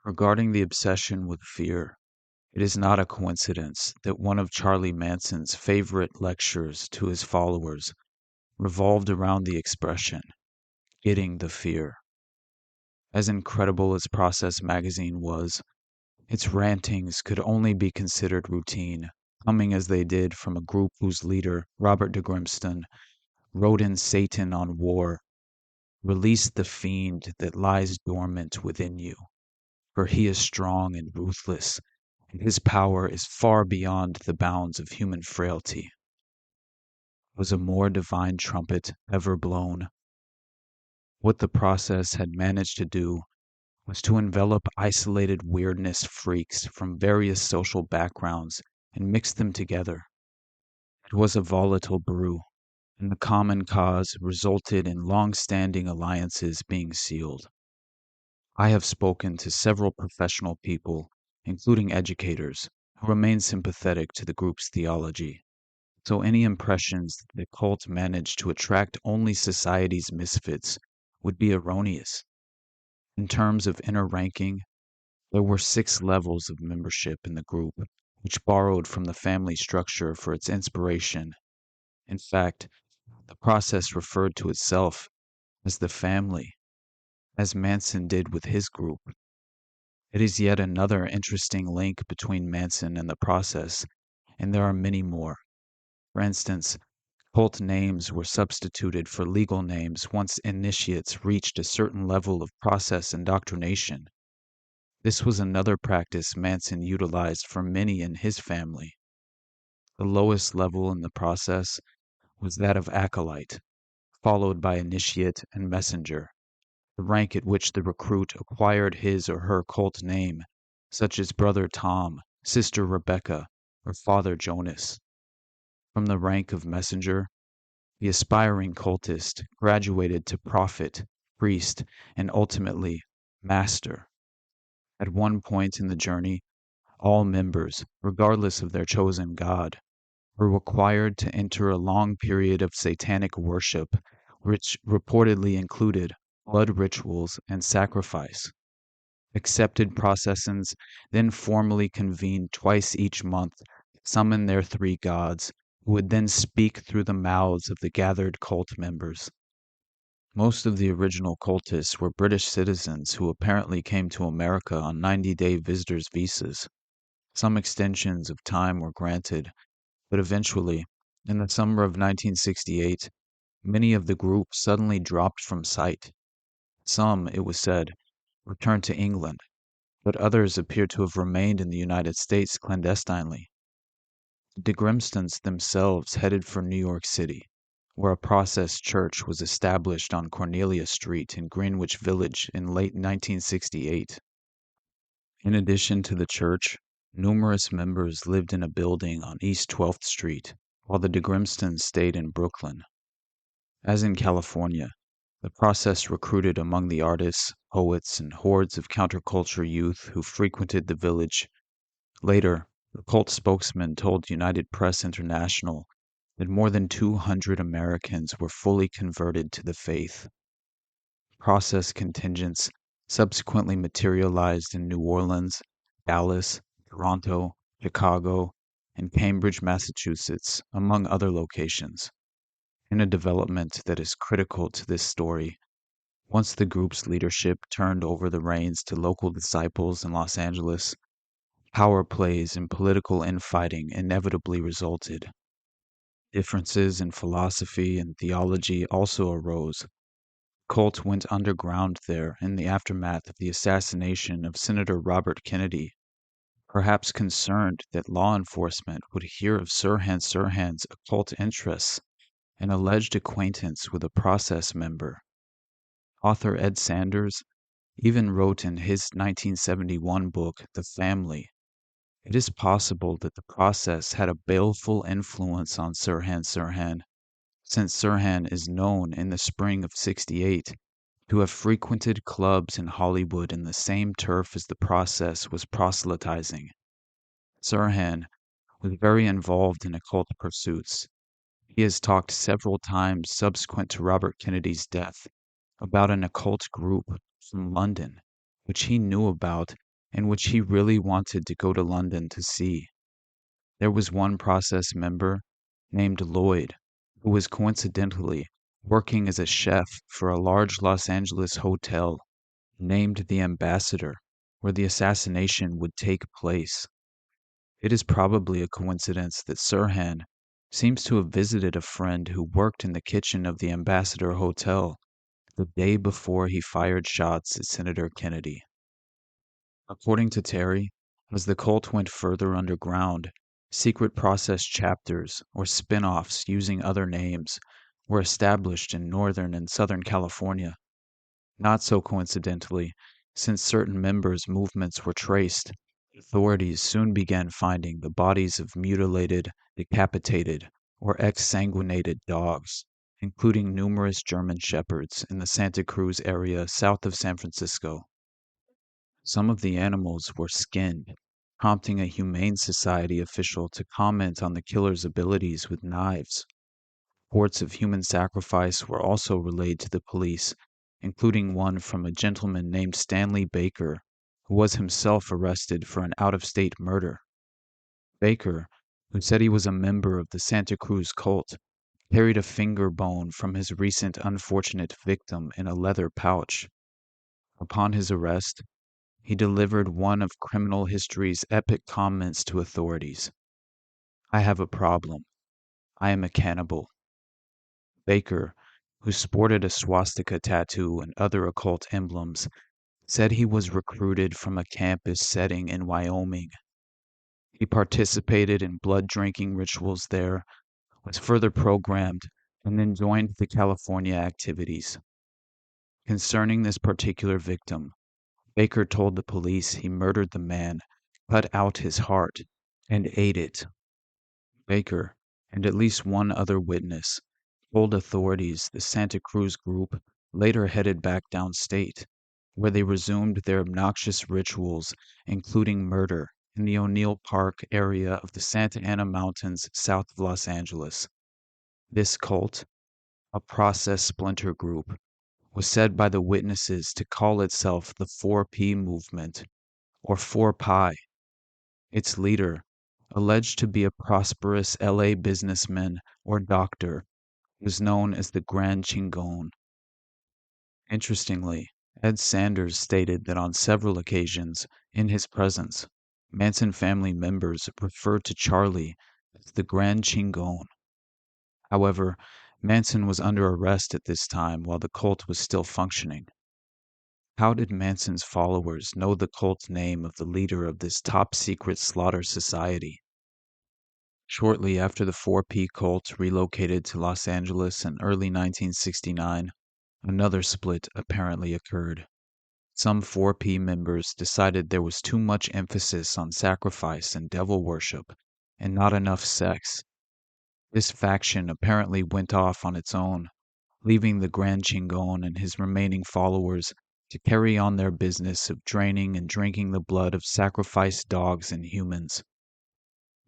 Regarding the obsession with fear, it is not a coincidence that one of Charlie Manson's favorite lectures to his followers revolved around the expression, "getting the fear." As incredible as Process magazine was, its rantings could only be considered routine, coming as they did from a group whose leader, Robert de Grimston, wrote in Satan on War, "Release the fiend that lies dormant within you, for he is strong and ruthless, and his power is far beyond the bounds of human frailty." Was a more divine trumpet ever blown? What the process had managed to do was to envelop isolated weirdness freaks from various social backgrounds and mix them together. It was a volatile brew, and the common cause resulted in long-standing alliances being sealed. I have spoken to several professional people, including educators, who remain sympathetic to the group's theology. So any impressions that the cult managed to attract only society's misfits would be erroneous. In terms of inner ranking, there were 6 levels of membership in the group, which borrowed from the family structure for its inspiration. In fact, the process referred to itself as the family, as Manson did with his group. It is yet another interesting link between Manson and the process, and there are many more. For instance, cult names were substituted for legal names once initiates reached a certain level of process indoctrination. This was another practice Manson utilized for many in his family. The lowest level in the process was that of acolyte, followed by initiate and messenger, the rank at which the recruit acquired his or her cult name, such as Brother Tom, Sister Rebecca, or Father Jonas. From the rank of messenger, the aspiring cultist graduated to prophet, priest, and ultimately master. At one point in the journey, all members, regardless of their chosen god, were required to enter a long period of satanic worship, which reportedly included blood rituals and sacrifice. Accepted processants then formally convened twice each month to summon their 3 gods, who would then speak through the mouths of the gathered cult members. Most of the original cultists were British citizens who apparently came to America on 90-day visitors' visas. Some extensions of time were granted, but eventually, in the summer of 1968, many of the group suddenly dropped from sight. Some, it was said, returned to England, but others appear to have remained in the United States clandestinely. The Grimstons themselves headed for New York City, where a Process Church was established on Cornelia Street in Greenwich Village in late 1968. In addition to the church, numerous members lived in a building on East 12th Street, while the de Grimstons stayed in Brooklyn. As in California, the process recruited among the artists, poets, and hordes of counterculture youth who frequented the village. Later, the cult spokesman told United Press International that more than 200 Americans were fully converted to the faith. Process contingents subsequently materialized in New Orleans, Dallas, Toronto, Chicago, and Cambridge, Massachusetts, among other locations. In a development that is critical to this story, once the group's leadership turned over the reins to local disciples in Los Angeles, power plays and political infighting inevitably resulted. Differences in philosophy and theology also arose. Cult went underground there in the aftermath of the assassination of Senator Robert Kennedy, perhaps concerned that law enforcement would hear of Sirhan Sirhan's occult interests and alleged acquaintance with a process member. Author Ed Sanders even wrote in his 1971 book, The Family, it is possible that the process had a baleful influence on Sirhan Sirhan, since Sirhan is known in the spring of '68 to have frequented clubs in Hollywood in the same turf as the process was proselytizing. Sirhan was very involved in occult pursuits. He has talked several times subsequent to Robert Kennedy's death about an occult group from London, which he knew about and which he really wanted to go to London to see. There was one process member named Lloyd who was coincidentally working as a chef for a large Los Angeles hotel named the Ambassador, where the assassination would take place. It is probably a coincidence that Sirhan seems to have visited a friend who worked in the kitchen of the Ambassador Hotel the day before he fired shots at Senator Kennedy. According to Terry, as the cult went further underground, secret process chapters or spin offs using other names were established in Northern and Southern California. Not so coincidentally, since certain members' movements were traced, authorities soon began finding the bodies of mutilated, decapitated, or exsanguinated dogs, including numerous German shepherds in the Santa Cruz area south of San Francisco. Some of the animals were skinned, prompting a Humane Society official to comment on the killer's abilities with knives. Reports of human sacrifice were also relayed to the police, including one from a gentleman named Stanley Baker, who was himself arrested for an out-of-state murder. Baker, who said he was a member of the Santa Cruz cult, carried a finger bone from his recent unfortunate victim in a leather pouch. Upon his arrest, he delivered one of criminal history's epic comments to authorities. I have a problem. I am a cannibal. Baker, who sported a swastika tattoo and other occult emblems, said he was recruited from a campus setting in Wyoming. He participated in blood drinking rituals there, was further programmed, and then joined the California activities. Concerning this particular victim, Baker told the police he murdered the man, cut out his heart, and ate it. Baker, and at least one other witness, told authorities the Santa Cruz group later headed back downstate, where they resumed their obnoxious rituals, including murder, in the O'Neill Park area of the Santa Ana Mountains south of Los Angeles. This cult, a process splinter group, was said by the witnesses to call itself the 4P movement, or 4Pi. Its leader, alleged to be a prosperous LA businessman or doctor, was known as the Grand Chingon. Interestingly, Ed Sanders stated that on several occasions, in his presence, Manson family members referred to Charlie as the Grand Chingon. However, Manson was under arrest at this time while the cult was still functioning. How did Manson's followers know the cult name of the leader of this top secret slaughter society? Shortly after the 4P cult relocated to Los Angeles in early 1969, another split apparently occurred. Some 4P members decided there was too much emphasis on sacrifice and devil worship, and not enough sex. This faction apparently went off on its own, leaving the Grand Chingon and his remaining followers to carry on their business of draining and drinking the blood of sacrificed dogs and humans.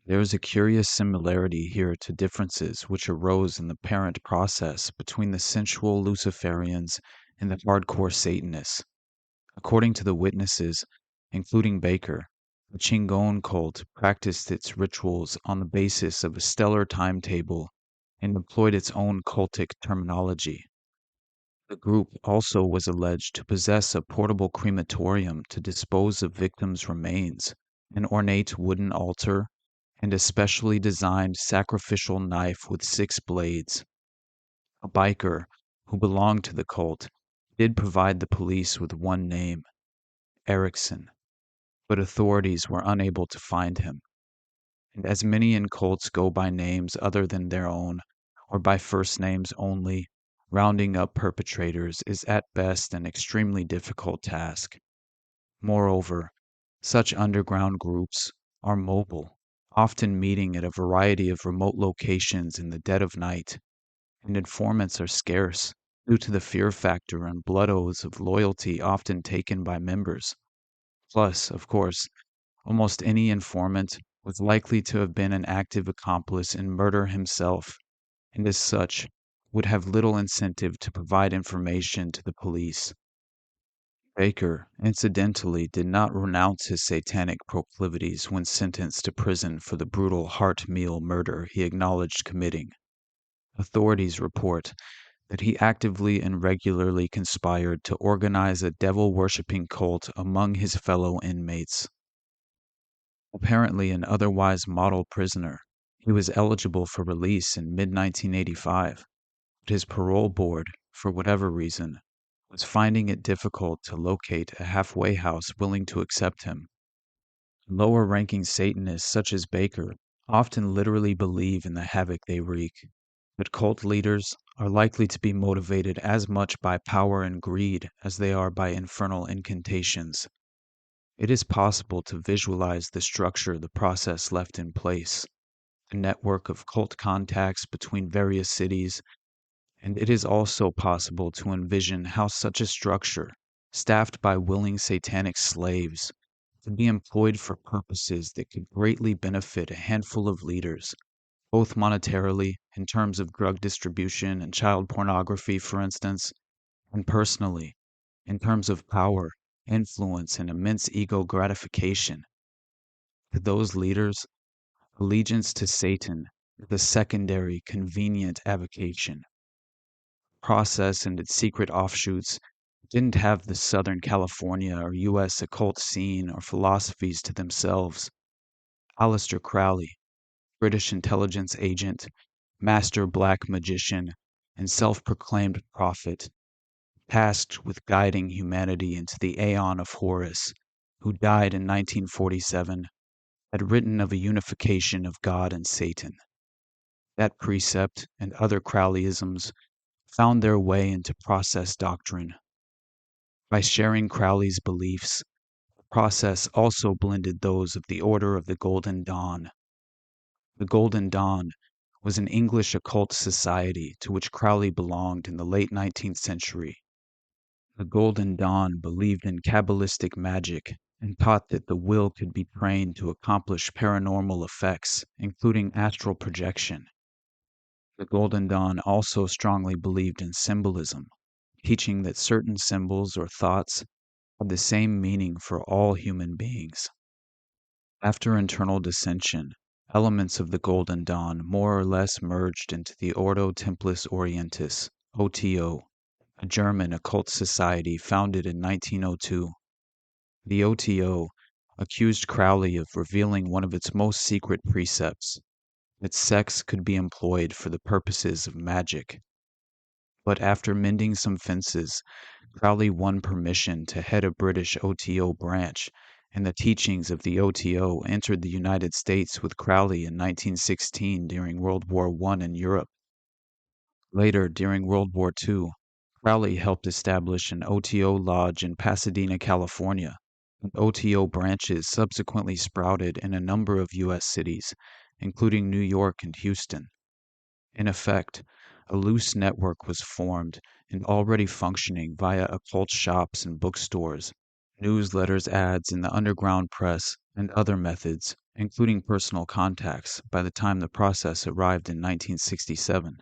There is a curious similarity here to differences which arose in the parent process between the sensual Luciferians and the hardcore Satanists. According to the witnesses, including Baker, the Chingon cult practiced its rituals on the basis of a stellar timetable and employed its own cultic terminology. The group also was alleged to possess a portable crematorium to dispose of victims' remains, an ornate wooden altar, and a specially designed sacrificial knife with 6 blades. A biker who belonged to the cult did provide the police with one name, Erickson, but authorities were unable to find him. And as many in cults go by names other than their own, or by first names only, rounding up perpetrators is at best an extremely difficult task. Moreover, such underground groups are mobile, often meeting at a variety of remote locations in the dead of night, and informants are scarce due to the fear factor and blood oaths of loyalty often taken by members. Plus, of course, almost any informant was likely to have been an active accomplice in murder himself, and as such, would have little incentive to provide information to the police. Baker, incidentally, did not renounce his satanic proclivities when sentenced to prison for the brutal heart meal murder he acknowledged committing. Authorities report that he actively and regularly conspired to organize a devil worshipping cult among his fellow inmates. Apparently an otherwise model prisoner, he was eligible for release in mid 1985, but his parole board, for whatever reason, was finding it difficult to locate a halfway house willing to accept him. Lower ranking Satanists such as Baker often literally believe in the havoc they wreak, but cult leaders are likely to be motivated as much by power and greed as they are by infernal incantations. It is possible to visualize the structure the process left in place, the network of cult contacts between various cities, and it is also possible to envision how such a structure, staffed by willing satanic slaves, could be employed for purposes that could greatly benefit a handful of leaders, both monetarily, in terms of drug distribution and child pornography, for instance, and personally, in terms of power, influence, and immense ego gratification. To those leaders, allegiance to Satan is a secondary, convenient avocation. Process and its secret offshoots didn't have the Southern California or U.S. occult scene or philosophies to themselves. Aleister Crowley, British intelligence agent, master black magician, and self-proclaimed prophet, tasked with guiding humanity into the Aeon of Horus, who died in 1947, had written of a unification of God and Satan. That precept and other Crowleyisms found their way into process doctrine. By sharing Crowley's beliefs, the process also blended those of the Order of the Golden Dawn. The Golden Dawn was an English occult society to which Crowley belonged in the late 19th century. The Golden Dawn believed in Kabbalistic magic and taught that the will could be trained to accomplish paranormal effects, including astral projection. The Golden Dawn also strongly believed in symbolism, teaching that certain symbols or thoughts had the same meaning for all human beings. After internal dissension, elements of the Golden Dawn more or less merged into the Ordo Templis Orientis, OTO, a German occult society founded in 1902. The OTO accused Crowley of revealing one of its most secret precepts, that sex could be employed for the purposes of magic. But after mending some fences, Crowley won permission to head a British OTO branch, and the teachings of the OTO entered the United States with Crowley in 1916 during World War I in Europe. Later, during World War II, Crowley helped establish an OTO lodge in Pasadena, California, and OTO branches subsequently sprouted in a number of U.S. cities, including New York and Houston. In effect, a loose network was formed and already functioning via occult shops and bookstores, newsletters, ads in the underground press, and other methods, including personal contacts, by the time the process arrived in 1967.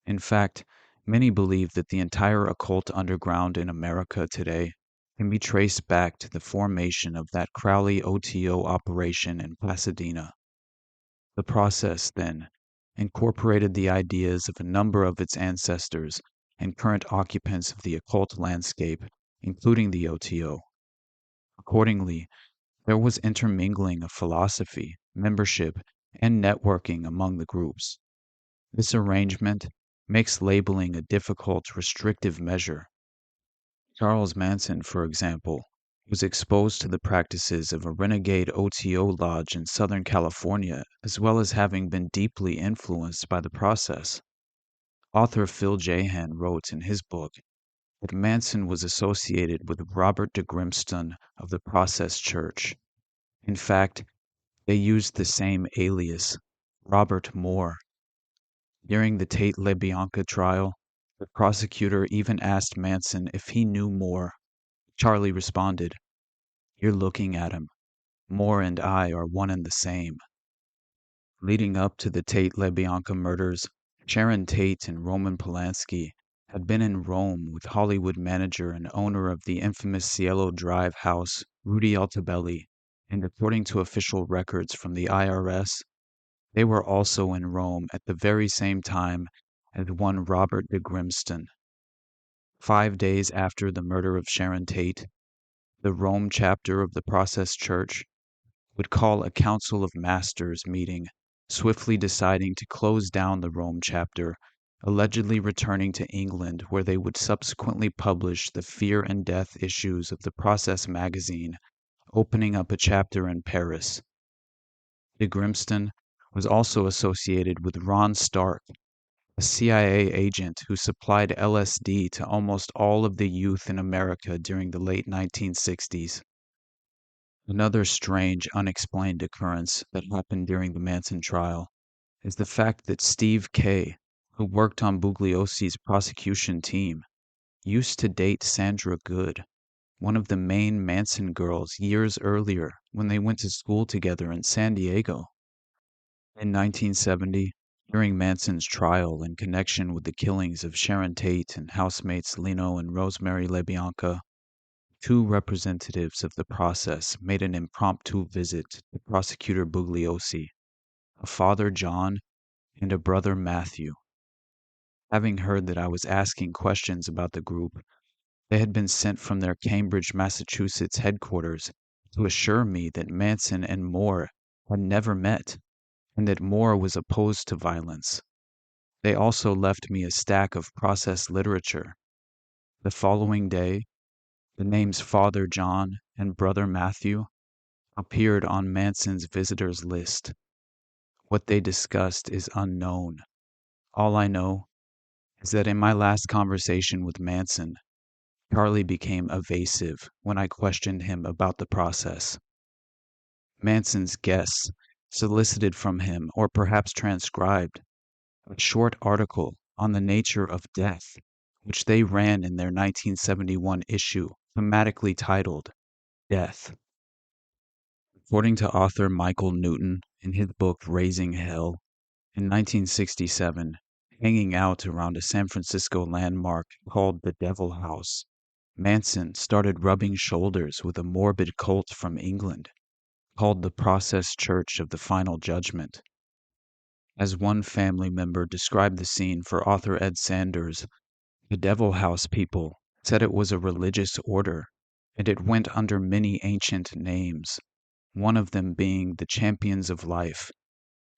In fact, many believe that the entire occult underground in America today can be traced back to the formation of that Crowley OTO operation in Pasadena. The process, then, incorporated the ideas of a number of its ancestors and current occupants of the occult landscape, including the OTO. Accordingly, there was intermingling of philosophy, membership, and networking among the groups. This arrangement makes labeling a difficult, restrictive measure. Charles Manson, for example, was exposed to the practices of a renegade OTO lodge in Southern California, as well as having been deeply influenced by the process. Author Phil Jahan wrote in his book that Manson was associated with Robert de Grimston of the Process Church. In fact, they used the same alias, Robert Moore. During the Tate LaBianca trial, the prosecutor even asked Manson if he knew Moore. Charlie responded, "You're looking at him. Moore and I are one and the same." Leading up to the Tate LaBianca murders, Sharon Tate and Roman Polanski had been in Rome with Hollywood manager and owner of the infamous Cielo Drive house, Rudy Altobelli, and according to official records from the IRS, they were also in Rome at the very same time as one Robert de Grimston. 5 days after the murder of Sharon Tate, the Rome chapter of the Process Church would call a Council of Masters meeting, swiftly deciding to close down the Rome chapter, allegedly returning to England, where they would subsequently publish the Fear and Death issues of the Process magazine, opening up a chapter in Paris. De Grimston was also associated with Ron Stark, a CIA agent who supplied LSD to almost all of the youth in America during the late 1960s. Another strange, unexplained occurrence that happened during the Manson trial is the fact that Steve Kay, who worked on Bugliosi's prosecution team, used to date Sandra Good, one of the main Manson girls, years earlier when they went to school together in San Diego. In 1970, during Manson's trial in connection with the killings of Sharon Tate and housemates Leno and Rosemary LaBianca, two representatives of the process made an impromptu visit to Prosecutor Bugliosi, a father John and a brother Matthew. Having heard that I was asking questions about the group, they had been sent from their Cambridge, Massachusetts headquarters to assure me that Manson and Moore had never met, and that Moore was opposed to violence. They also left me a stack of process literature. The following day, the names Father John and Brother Matthew appeared on Manson's visitors list. What they discussed is unknown. All I know is that in my last conversation with Manson, Charlie became evasive when I questioned him about the process. Manson's guests solicited from him, or perhaps transcribed, a short article on the nature of death, which they ran in their 1971 issue, thematically titled Death. According to author Michael Newton in his book Raising Hell, in 1967, hanging out around a San Francisco landmark called the Devil House, Manson started rubbing shoulders with a morbid cult from England called the Process Church of the Final Judgment. As one family member described the scene for author Ed Sanders, The Devil House people said it was a religious order, and it went under many ancient names, one of them being the Champions of Life,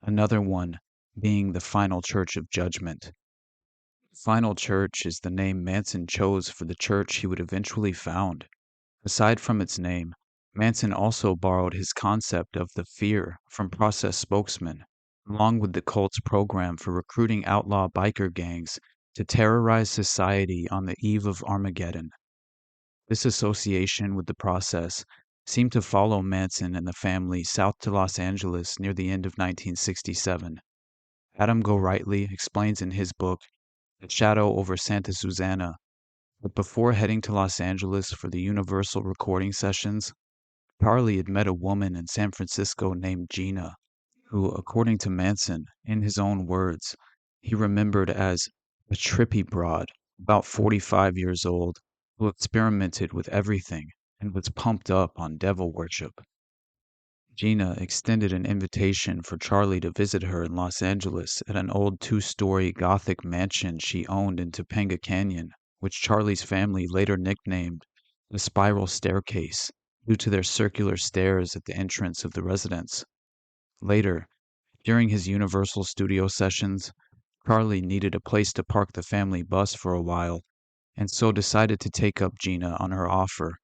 another one being the Final Church of Judgment. Final Church is the name Manson chose for the church he would eventually found. Aside from its name, Manson also borrowed his concept of the fear from Process spokesman, along with the cult's program for recruiting outlaw biker gangs to terrorize society on the eve of Armageddon. This association with the process seemed to follow Manson and the family south to Los Angeles near the end of 1967. Adam Gorightly explains in his book, The Shadow over Santa Susana, but before heading to Los Angeles for the Universal recording sessions, Charlie had met a woman in San Francisco named Gina, who, according to Manson, in his own words, he remembered as a trippy broad, about 45 years old, who experimented with everything and was pumped up on devil worship. Gina extended an invitation for Charlie to visit her in Los Angeles at an old two-story Gothic mansion she owned in Topanga Canyon, which Charlie's family later nicknamed the Spiral Staircase due to their circular stairs at the entrance of the residence. Later, during his Universal Studio sessions, Charlie needed a place to park the family bus for a while, and so decided to take up Gina on her offer.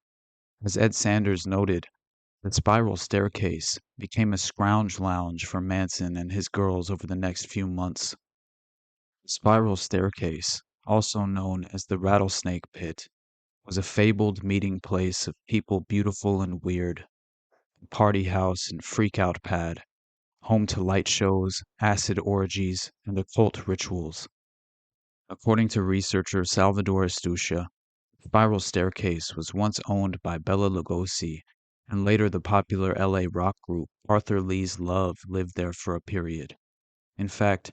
As Ed Sanders noted, the Spiral Staircase became a scrounge lounge for Manson and his girls over the next few months. The Spiral Staircase, also known as the Rattlesnake Pit, was a fabled meeting place of people beautiful and weird, a party house and freak-out pad, home to light shows, acid orgies, and occult rituals. According to researcher Salvador Astucia, Spiral Staircase was once owned by Bela Lugosi, and later the popular LA rock group Arthur Lee's Love lived there for a period. In fact,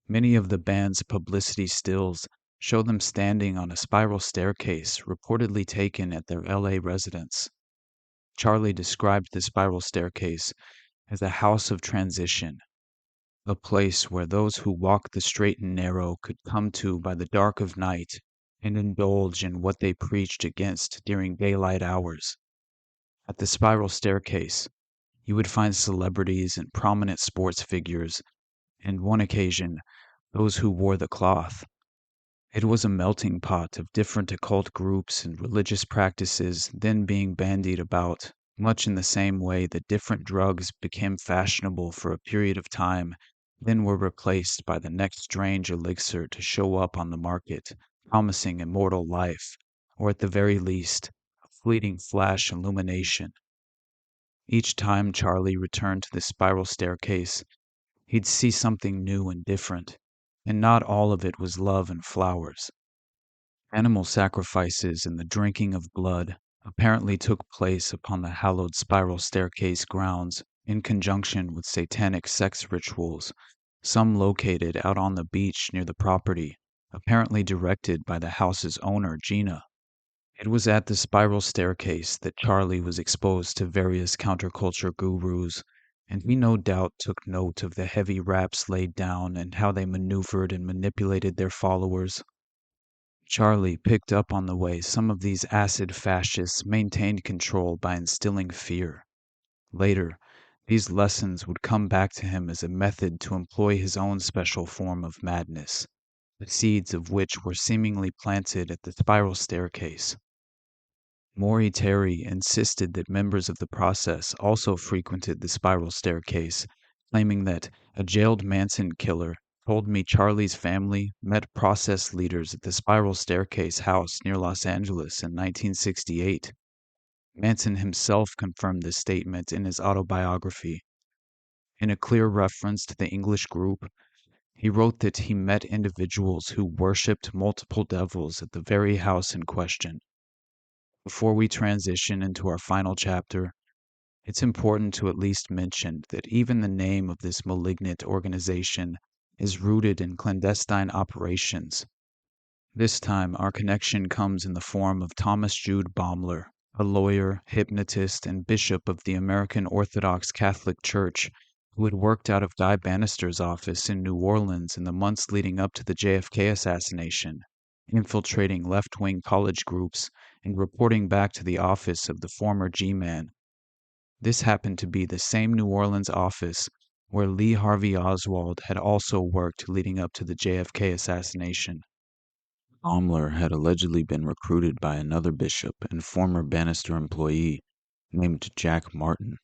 many of the band's publicity stills show them standing on a spiral staircase reportedly taken at their LA residence. Charlie described the spiral staircase as a house of transition, a place where those who walk the straight and narrow could come to by the dark of night and indulge in what they preached against during daylight hours. At the spiral staircase, you would find celebrities and prominent sports figures, and one occasion, those who wore the cloth. It was a melting pot of different occult groups and religious practices then being bandied about, much in the same way that different drugs became fashionable for a period of time, then were replaced by the next strange elixir to show up on the market, promising immortal life, or at the very least, a fleeting flash illumination. Each time Charlie returned to the spiral staircase, he'd see something new and different, and not all of it was love and flowers. Animal sacrifices and the drinking of blood apparently took place upon the hallowed spiral staircase grounds in conjunction with satanic sex rituals, some located out on the beach near the property, apparently directed by the house's owner, Gina. It was at the spiral staircase that Charlie was exposed to various counterculture gurus, and he no doubt took note of the heavy raps laid down and how they maneuvered and manipulated their followers. Charlie picked up on the way some of these acid fascists maintained control by instilling fear. Later, these lessons would come back to him as a method to employ his own special form of madness, the seeds of which were seemingly planted at the spiral staircase. Maury Terry insisted that members of the process also frequented the spiral staircase, claiming that a jailed Manson killer told me Charlie's family met process leaders at the spiral staircase house near Los Angeles in 1968. Manson himself confirmed this statement in his autobiography. In a clear reference to the English group, he wrote that he met individuals who worshipped multiple devils at the very house in question. Before we transition into our final chapter, it's important to at least mention that even the name of this malignant organization is rooted in clandestine operations. This time, our connection comes in the form of Thomas Jude Baumler, a lawyer, hypnotist, and bishop of the American Orthodox Catholic Church who had worked out of Guy Bannister's office in New Orleans in the months leading up to the JFK assassination. infiltrating left-wing college groups and reporting back to the office of the former G-Man. This happened to be the same New Orleans office where Lee Harvey Oswald had also worked leading up to the JFK assassination. Baumler had allegedly been recruited by another bishop and former Bannister employee named Jack Martin.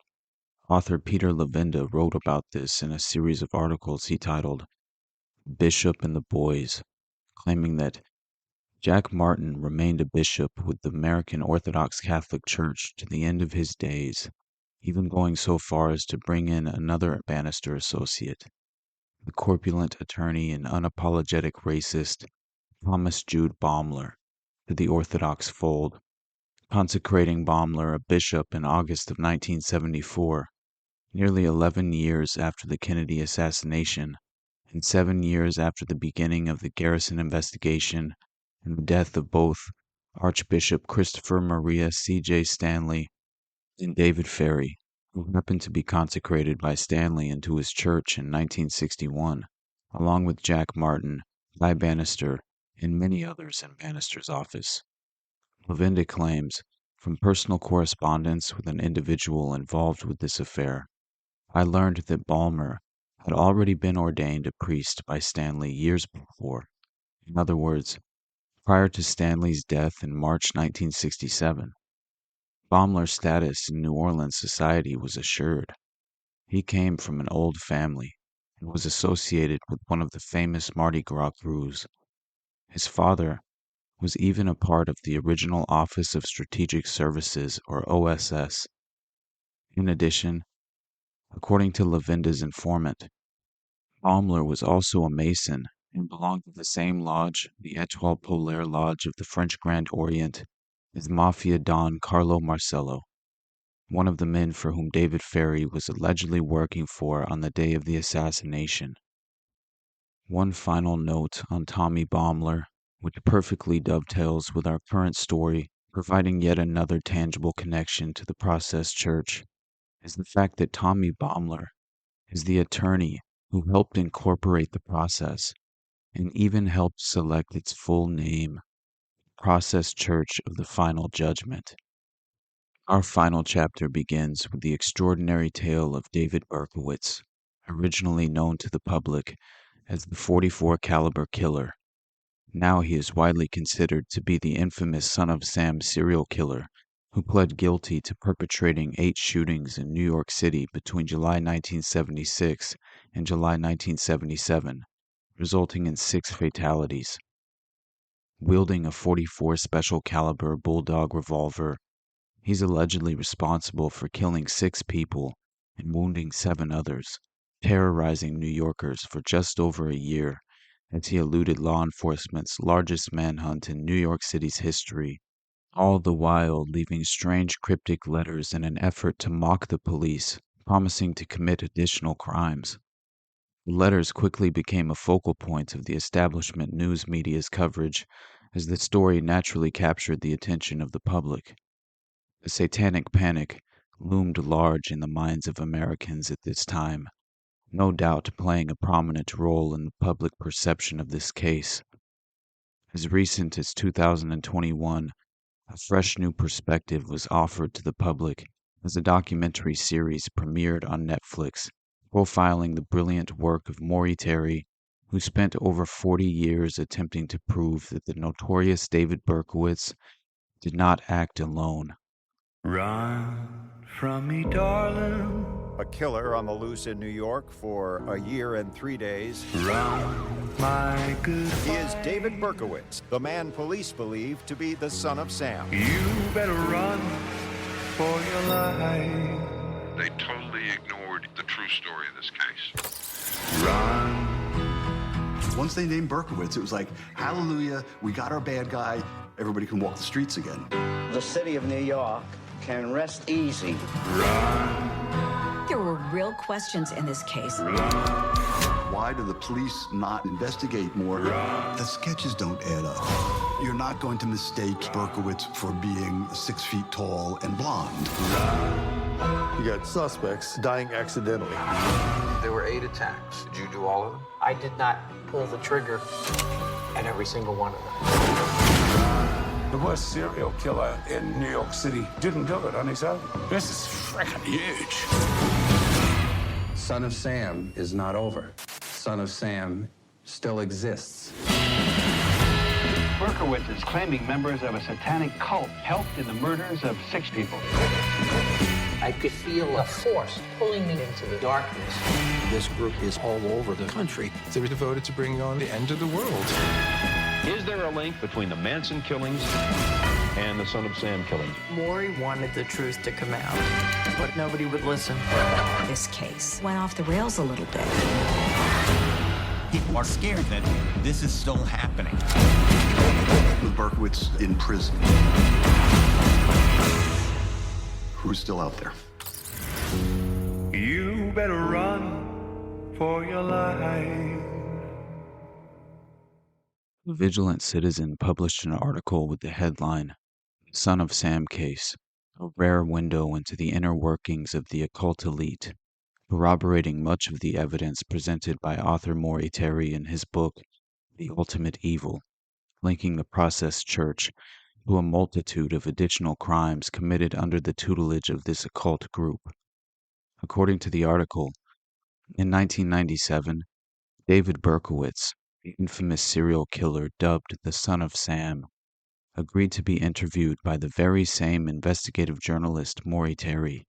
Author Peter Levenda wrote about this in a series of articles he titled Bishop and the Boys, claiming that Jack Martin remained a bishop with the American Orthodox Catholic Church to the end of his days, even going so far as to bring in another Bannister associate, the corpulent attorney and unapologetic racist Thomas Jude Baumler, to the Orthodox fold, consecrating Baumler a bishop in August of 1974, nearly 11 years after the Kennedy assassination, and 7 years after the beginning of the Garrison investigation and the death of both Archbishop Christopher Maria C.J. Stanley and David Ferry, who happened to be consecrated by Stanley into his church in 1961, along with Jack Martin, Guy Bannister, and many others in Bannister's office. Levenda claims, from personal correspondence with an individual involved with this affair, I learned that Baumler had already been ordained a priest by Stanley years before. In other words, prior to Stanley's death in March 1967. Baumler's status in New Orleans society was assured. He came from an old family and was associated with one of the famous Mardi Gras crews. His father was even a part of the original Office of Strategic Services, or OSS. In addition, according to Levenda's informant, Baumler was also a Mason and belonged to the same lodge, the Étoile Polaire Lodge of the French Grand Orient, as Mafia Don Carlo Marcello, one of the men for whom David Ferry was allegedly working for on the day of the assassination. One final note on Tommy Baumler, which perfectly dovetails with our current story, providing yet another tangible connection to the Process Church, is the fact that Tommy Baumler is the attorney who helped incorporate the process and even helped select its full name, Process Church of the Final Judgment. Our final chapter begins with the extraordinary tale of David Berkowitz, originally known to the public as the .44 caliber killer. Now he is widely considered to be the infamous Son of Sam serial killer who pled guilty to perpetrating 8 shootings in New York City between July 1976 and July 1977, resulting in 6 fatalities. Wielding a .44 special caliber bulldog revolver, he's allegedly responsible for killing 6 people and wounding 7 others, terrorizing New Yorkers for just over a year as he eluded law enforcement's largest manhunt in New York City's history, all the while leaving strange cryptic letters in an effort to mock the police, promising to commit additional crimes. The letters quickly became a focal point of the establishment news media's coverage as the story naturally captured the attention of the public. The satanic panic loomed large in the minds of Americans at this time, no doubt playing a prominent role in the public perception of this case. As recent as 2021, a fresh new perspective was offered to the public as a documentary series premiered on Netflix, profiling the brilliant work of Maury Terry, who spent over 40 years attempting to prove that the notorious David Berkowitz did not act alone. Run from me, darling. A killer on the loose in New York for a year and 3 days. Run, my good He is David Berkowitz, the man police believe to be the Son of Sam. You better run for your life. They totally ignored the true story of this case. Run. Once they named Berkowitz, it was like, hallelujah, we got our bad guy, everybody can walk the streets again. The city of New York can rest easy. There were real questions in this case. Why do the police not investigate more? The sketches don't add up. You're not going to mistake Berkowitz for being 6 feet tall and blonde. You got suspects dying accidentally. There were 8 attacks. Did you do all of them? I did not pull the trigger at every single one of them. The worst serial killer in New York City didn't do it on his own. This is freaking huge. Son of Sam is not over. Son of Sam still exists. Berkowitz is claiming members of a satanic cult helped in the murders of 6 people. I could feel a force pulling me into the darkness. This group is all over the country. They were devoted to bringing on the end of the world. Is there a link between the Manson killings and the Son of Sam killings? Maury wanted the truth to come out, but nobody would listen. This case went off the rails a little bit. People are scared that this is still happening. Berkowitz in prison. Who's still out there? You better run for your life. A Vigilant Citizen published an article with the headline, Son of Sam Case, a rare window into the inner workings of the occult elite, corroborating much of the evidence presented by author Maury Terry in his book, The Ultimate Evil, linking the Process Church to a multitude of additional crimes committed under the tutelage of this occult group. According to the article, in 1997, David Berkowitz, the infamous serial killer dubbed the Son of Sam, agreed to be interviewed by the very same investigative journalist Maury Terry.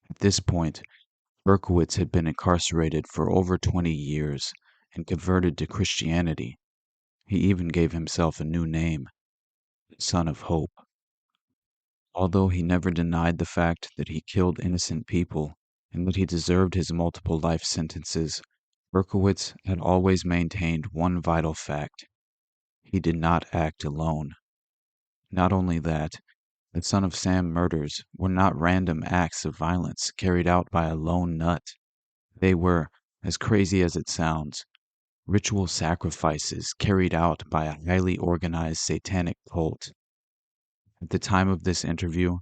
At this point, Berkowitz had been incarcerated for over 20 years and converted to Christianity. He even gave himself a new name, Son of Hope. Although he never denied the fact that he killed innocent people and that he deserved his multiple life sentences, Berkowitz had always maintained one vital fact. He did not act alone. Not only that, the Son of Sam murders were not random acts of violence carried out by a lone nut. They were, as crazy as it sounds, ritual sacrifices carried out by a highly organized satanic cult. At the time of this interview,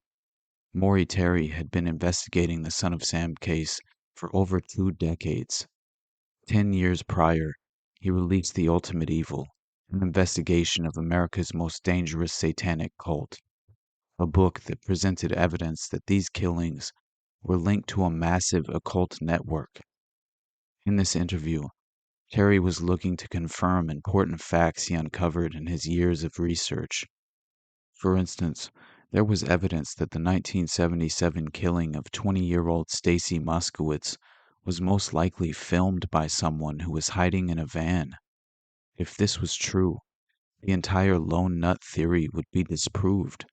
Maury Terry had been investigating the Son of Sam case for over 2 decades. 10 years prior, he released The Ultimate Evil, an investigation of America's most dangerous satanic cult, a book that presented evidence that these killings were linked to a massive occult network. In this interview, Terry was looking to confirm important facts he uncovered in his years of research. For instance, there was evidence that the 1977 killing of 20-year-old Stacy Moskowitz was most likely filmed by someone who was hiding in a van. If this was true, the entire lone nut theory would be disproved.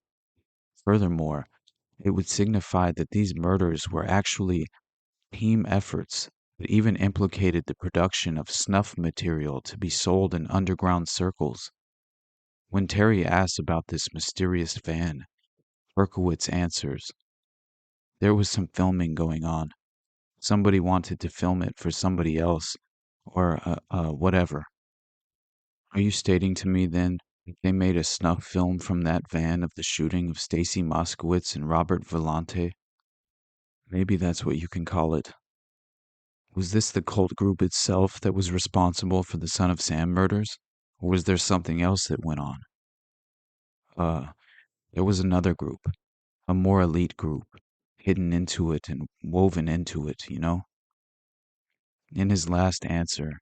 Furthermore, it would signify that these murders were actually team efforts that even implicated the production of snuff material to be sold in underground circles. When Terry asks about this mysterious van, Berkowitz answers, "There was some filming going on. Somebody wanted to film it for somebody else, or whatever." Are you stating to me then that they made a snuff film from that van of the shooting of Stacy Moskowitz and Robert Vellante? Maybe that's what you can call it. Was this the cult group itself that was responsible for the Son of Sam murders? Or was there something else that went on? There was another group, a more elite group, hidden into it and woven into it, you know? In his last answer,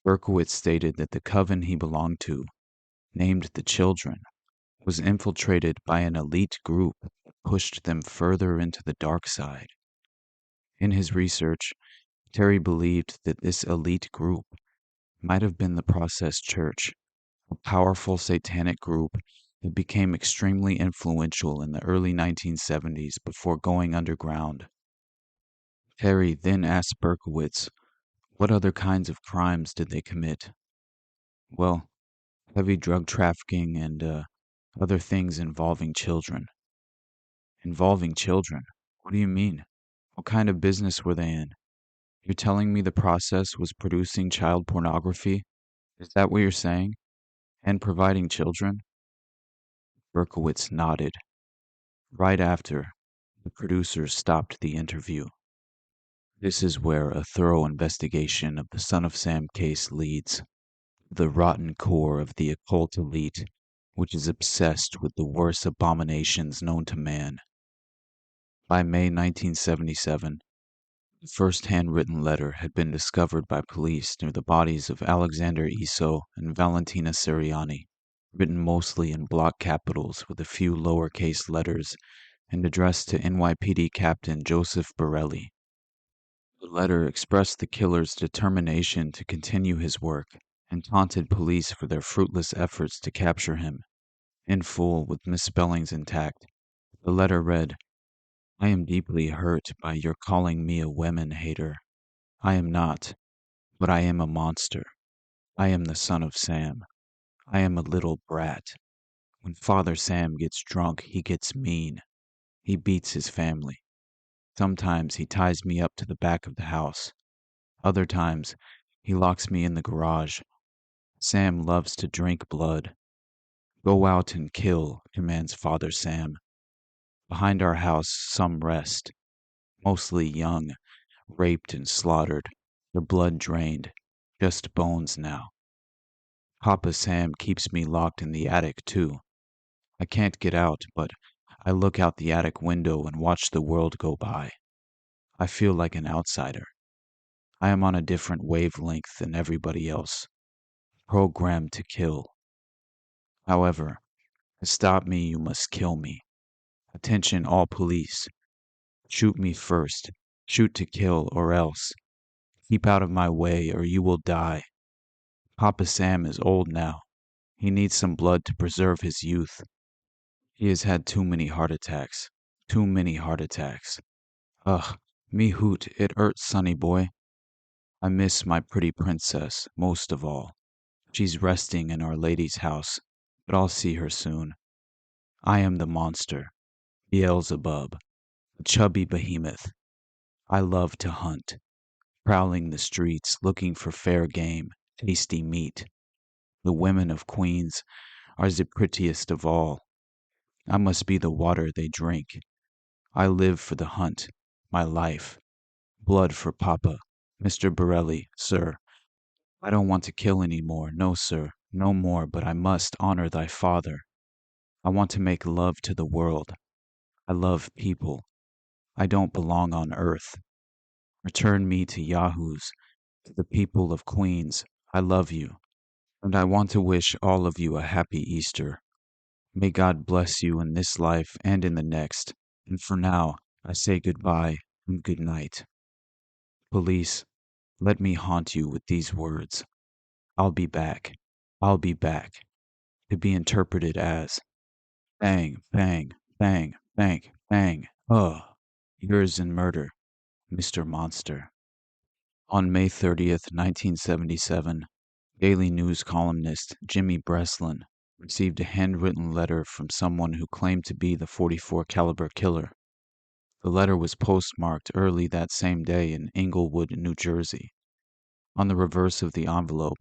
Berkowitz stated that the coven he belonged to, named the Children, was infiltrated by an elite group that pushed them further into the dark side. In his research, Terry believed that this elite group might have been the Process Church, a powerful satanic group that became extremely influential in the early 1970s before going underground. Terry then asked Berkowitz, what other kinds of crimes did they commit? Well, heavy drug trafficking and other things involving children. Involving children? What do you mean? What kind of business were they in? You're telling me the Process was producing child pornography? Is that what you're saying? And providing children? Berkowitz nodded. Right after, the producers stopped the interview. This is where a thorough investigation of the Son of Sam case leads. The rotten core of the occult elite which is obsessed with the worst abominations known to man. By May 1977, the first handwritten letter had been discovered by police near the bodies of Alexander Isso and Valentina Siriani, written mostly in block capitals with a few lowercase letters and addressed to NYPD Captain Joseph Borelli. The letter expressed the killer's determination to continue his work and taunted police for their fruitless efforts to capture him. In full, with misspellings intact, the letter read, "I am deeply hurt by your calling me a women hater. I am not, but I am a monster. I am the son of Sam. I am a little brat. When Father Sam gets drunk, he gets mean. He beats his family. Sometimes he ties me up to the back of the house. Other times, he locks me in the garage. Sam loves to drink blood. Go out and kill, commands Father Sam. Behind our house, some rest, mostly young, raped and slaughtered, their blood drained, just bones now. Papa Sam keeps me locked in the attic, too. I can't get out, but I look out the attic window and watch the world go by. I feel like an outsider. I am on a different wavelength than everybody else, programmed to kill. However, to stop me, you must kill me. Attention all police. Shoot me first. Shoot to kill or else. Keep out of my way or you will die. Papa Sam is old now. He needs some blood to preserve his youth. He has had too many heart attacks. Too many heart attacks. Ugh, me hoot, it hurts, sonny boy. I miss my pretty princess, most of all. She's resting in Our Lady's house, but I'll see her soon. I am the monster, Beelzebub, the chubby behemoth. I love to hunt, prowling the streets looking for fair game, tasty meat. The women of Queens are the prettiest of all. I must be the water they drink. I live for the hunt, my life. Blood for Papa, Mr. Borelli, sir. I don't want to kill any more, no, sir, no more, but I must honor thy father. I want to make love to the world. I love people. I don't belong on earth. Return me to Yahoos, to the people of Queens. I love you, and I want to wish all of you a happy Easter. May God bless you in this life and in the next, and for now, I say goodbye and good night. Police, let me haunt you with these words. I'll be back. I'll be back. To be interpreted as bang, bang, bang, bang, bang. Yours in murder, Mr. Monster. On May 30th, 1977, Daily News columnist Jimmy Breslin received a handwritten letter from someone who claimed to be the .44 caliber killer. The letter was postmarked early that same day in Englewood, New Jersey. On the reverse of the envelope,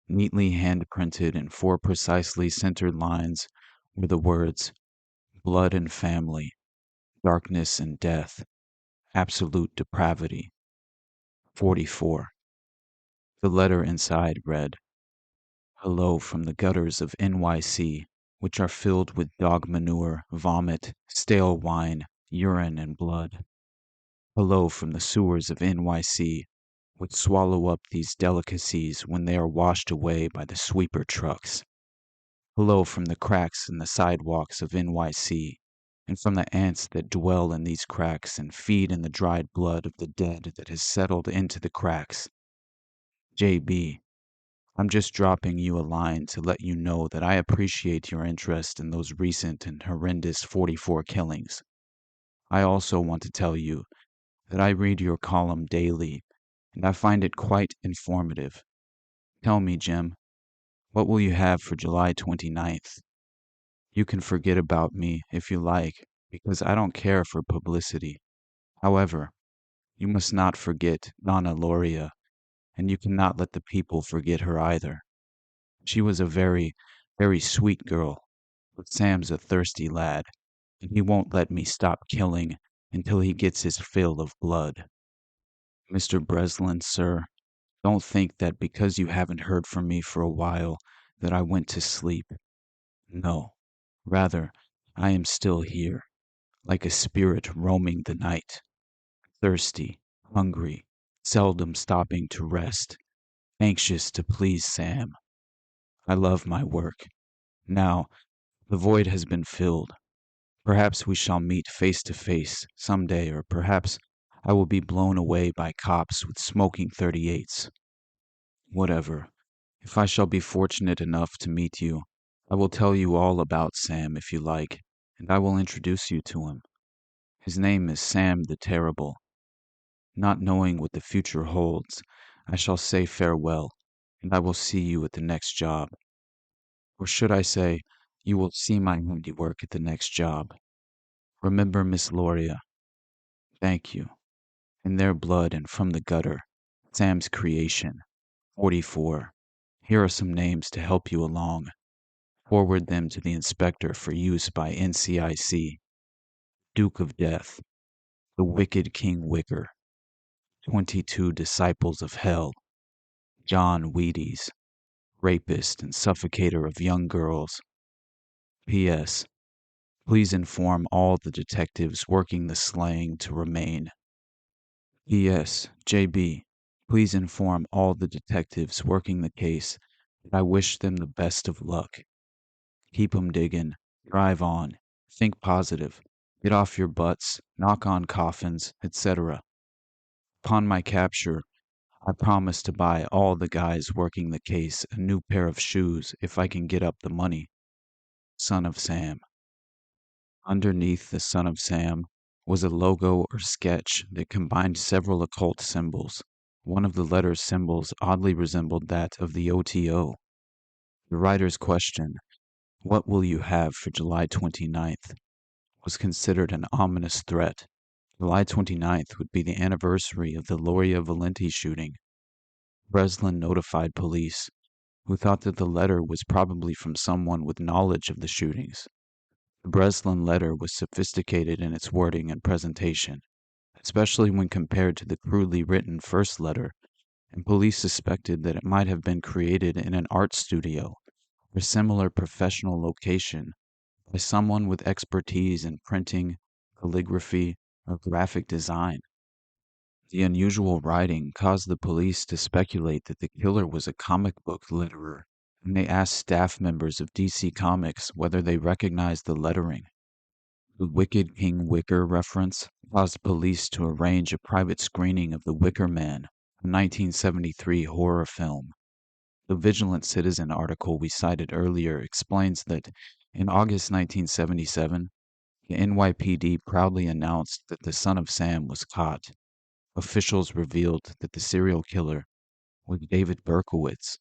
neatly hand-printed in 4 precisely centered lines, were the words, "Blood and family, darkness and death, absolute depravity, 44. The letter inside read, "Hello from the gutters of NYC, which are filled with dog manure, vomit, stale wine, urine, and blood. Hello from the sewers of NYC, which swallow up these delicacies when they are washed away by the sweeper trucks. Hello from the cracks in the sidewalks of NYC, and from the ants that dwell in these cracks and feed in the dried blood of the dead that has settled into the cracks. JB, I'm just dropping you a line to let you know that I appreciate your interest in those recent and horrendous .44 killings. I also want to tell you that I read your column daily, and I find it quite informative. Tell me, Jim, what will you have for July 29th? You can forget about me if you like, because I don't care for publicity. However, you must not forget Donna Loria, and you cannot let the people forget her either. She was a very, very sweet girl, but Sam's a thirsty lad, and he won't let me stop killing until he gets his fill of blood. Mr. Breslin, sir, don't think that because you haven't heard from me for a while that I went to sleep. No, rather, I am still here, like a spirit roaming the night, thirsty, hungry, seldom stopping to rest, anxious to please Sam. I love my work. Now, the void has been filled. Perhaps we shall meet face to face some day, or perhaps I will be blown away by cops with smoking 38s. Whatever. If I shall be fortunate enough to meet you, I will tell you all about Sam if you like, and I will introduce you to him. His name is Sam the Terrible. Not knowing what the future holds, I shall say farewell, and I will see you at the next job. Or should I say, you will see my handiwork at the next job. Remember Miss Loria. Thank you. In their blood and from the gutter, Sam's creation, 44. Here are some names to help you along. Forward them to the inspector for use by NCIC. Duke of Death, the Wicked King Wicker, 22 Disciples of Hell, John Wheaties, rapist and suffocator of young girls. P.S. Please inform all the detectives working the slaying to remain. P.S. J.B. Please inform all the detectives working the case that I wish them the best of luck. Keep 'em digging, drive on, think positive, get off your butts, knock on coffins, etc. Upon my capture, I promise to buy all the guys working the case a new pair of shoes if I can get up the money. Son of Sam. Underneath the Son of Sam was a logo or sketch that combined several occult symbols. One of the letter's symbols oddly resembled that of the OTO. The writer's question, "What will you have for July 29th?" was considered an ominous threat. July 29th would be the anniversary of the Loria Valenti shooting. Breslin notified police, who thought that the letter was probably from someone with knowledge of the shootings. The Breslin letter was sophisticated in its wording and presentation, especially when compared to the crudely written first letter, and police suspected that it might have been created in an art studio or similar professional location by someone with expertise in printing, calligraphy, or graphic design. The unusual writing caused the police to speculate that the killer was a comic book letterer, and they asked staff members of DC Comics whether they recognized the lettering. The Wicked King Wicker reference caused police to arrange a private screening of The Wicker Man, a 1973 horror film. The Vigilant Citizen article we cited earlier explains that in August 1977, the NYPD proudly announced that the Son of Sam was caught. Officials revealed that the serial killer was David Berkowitz,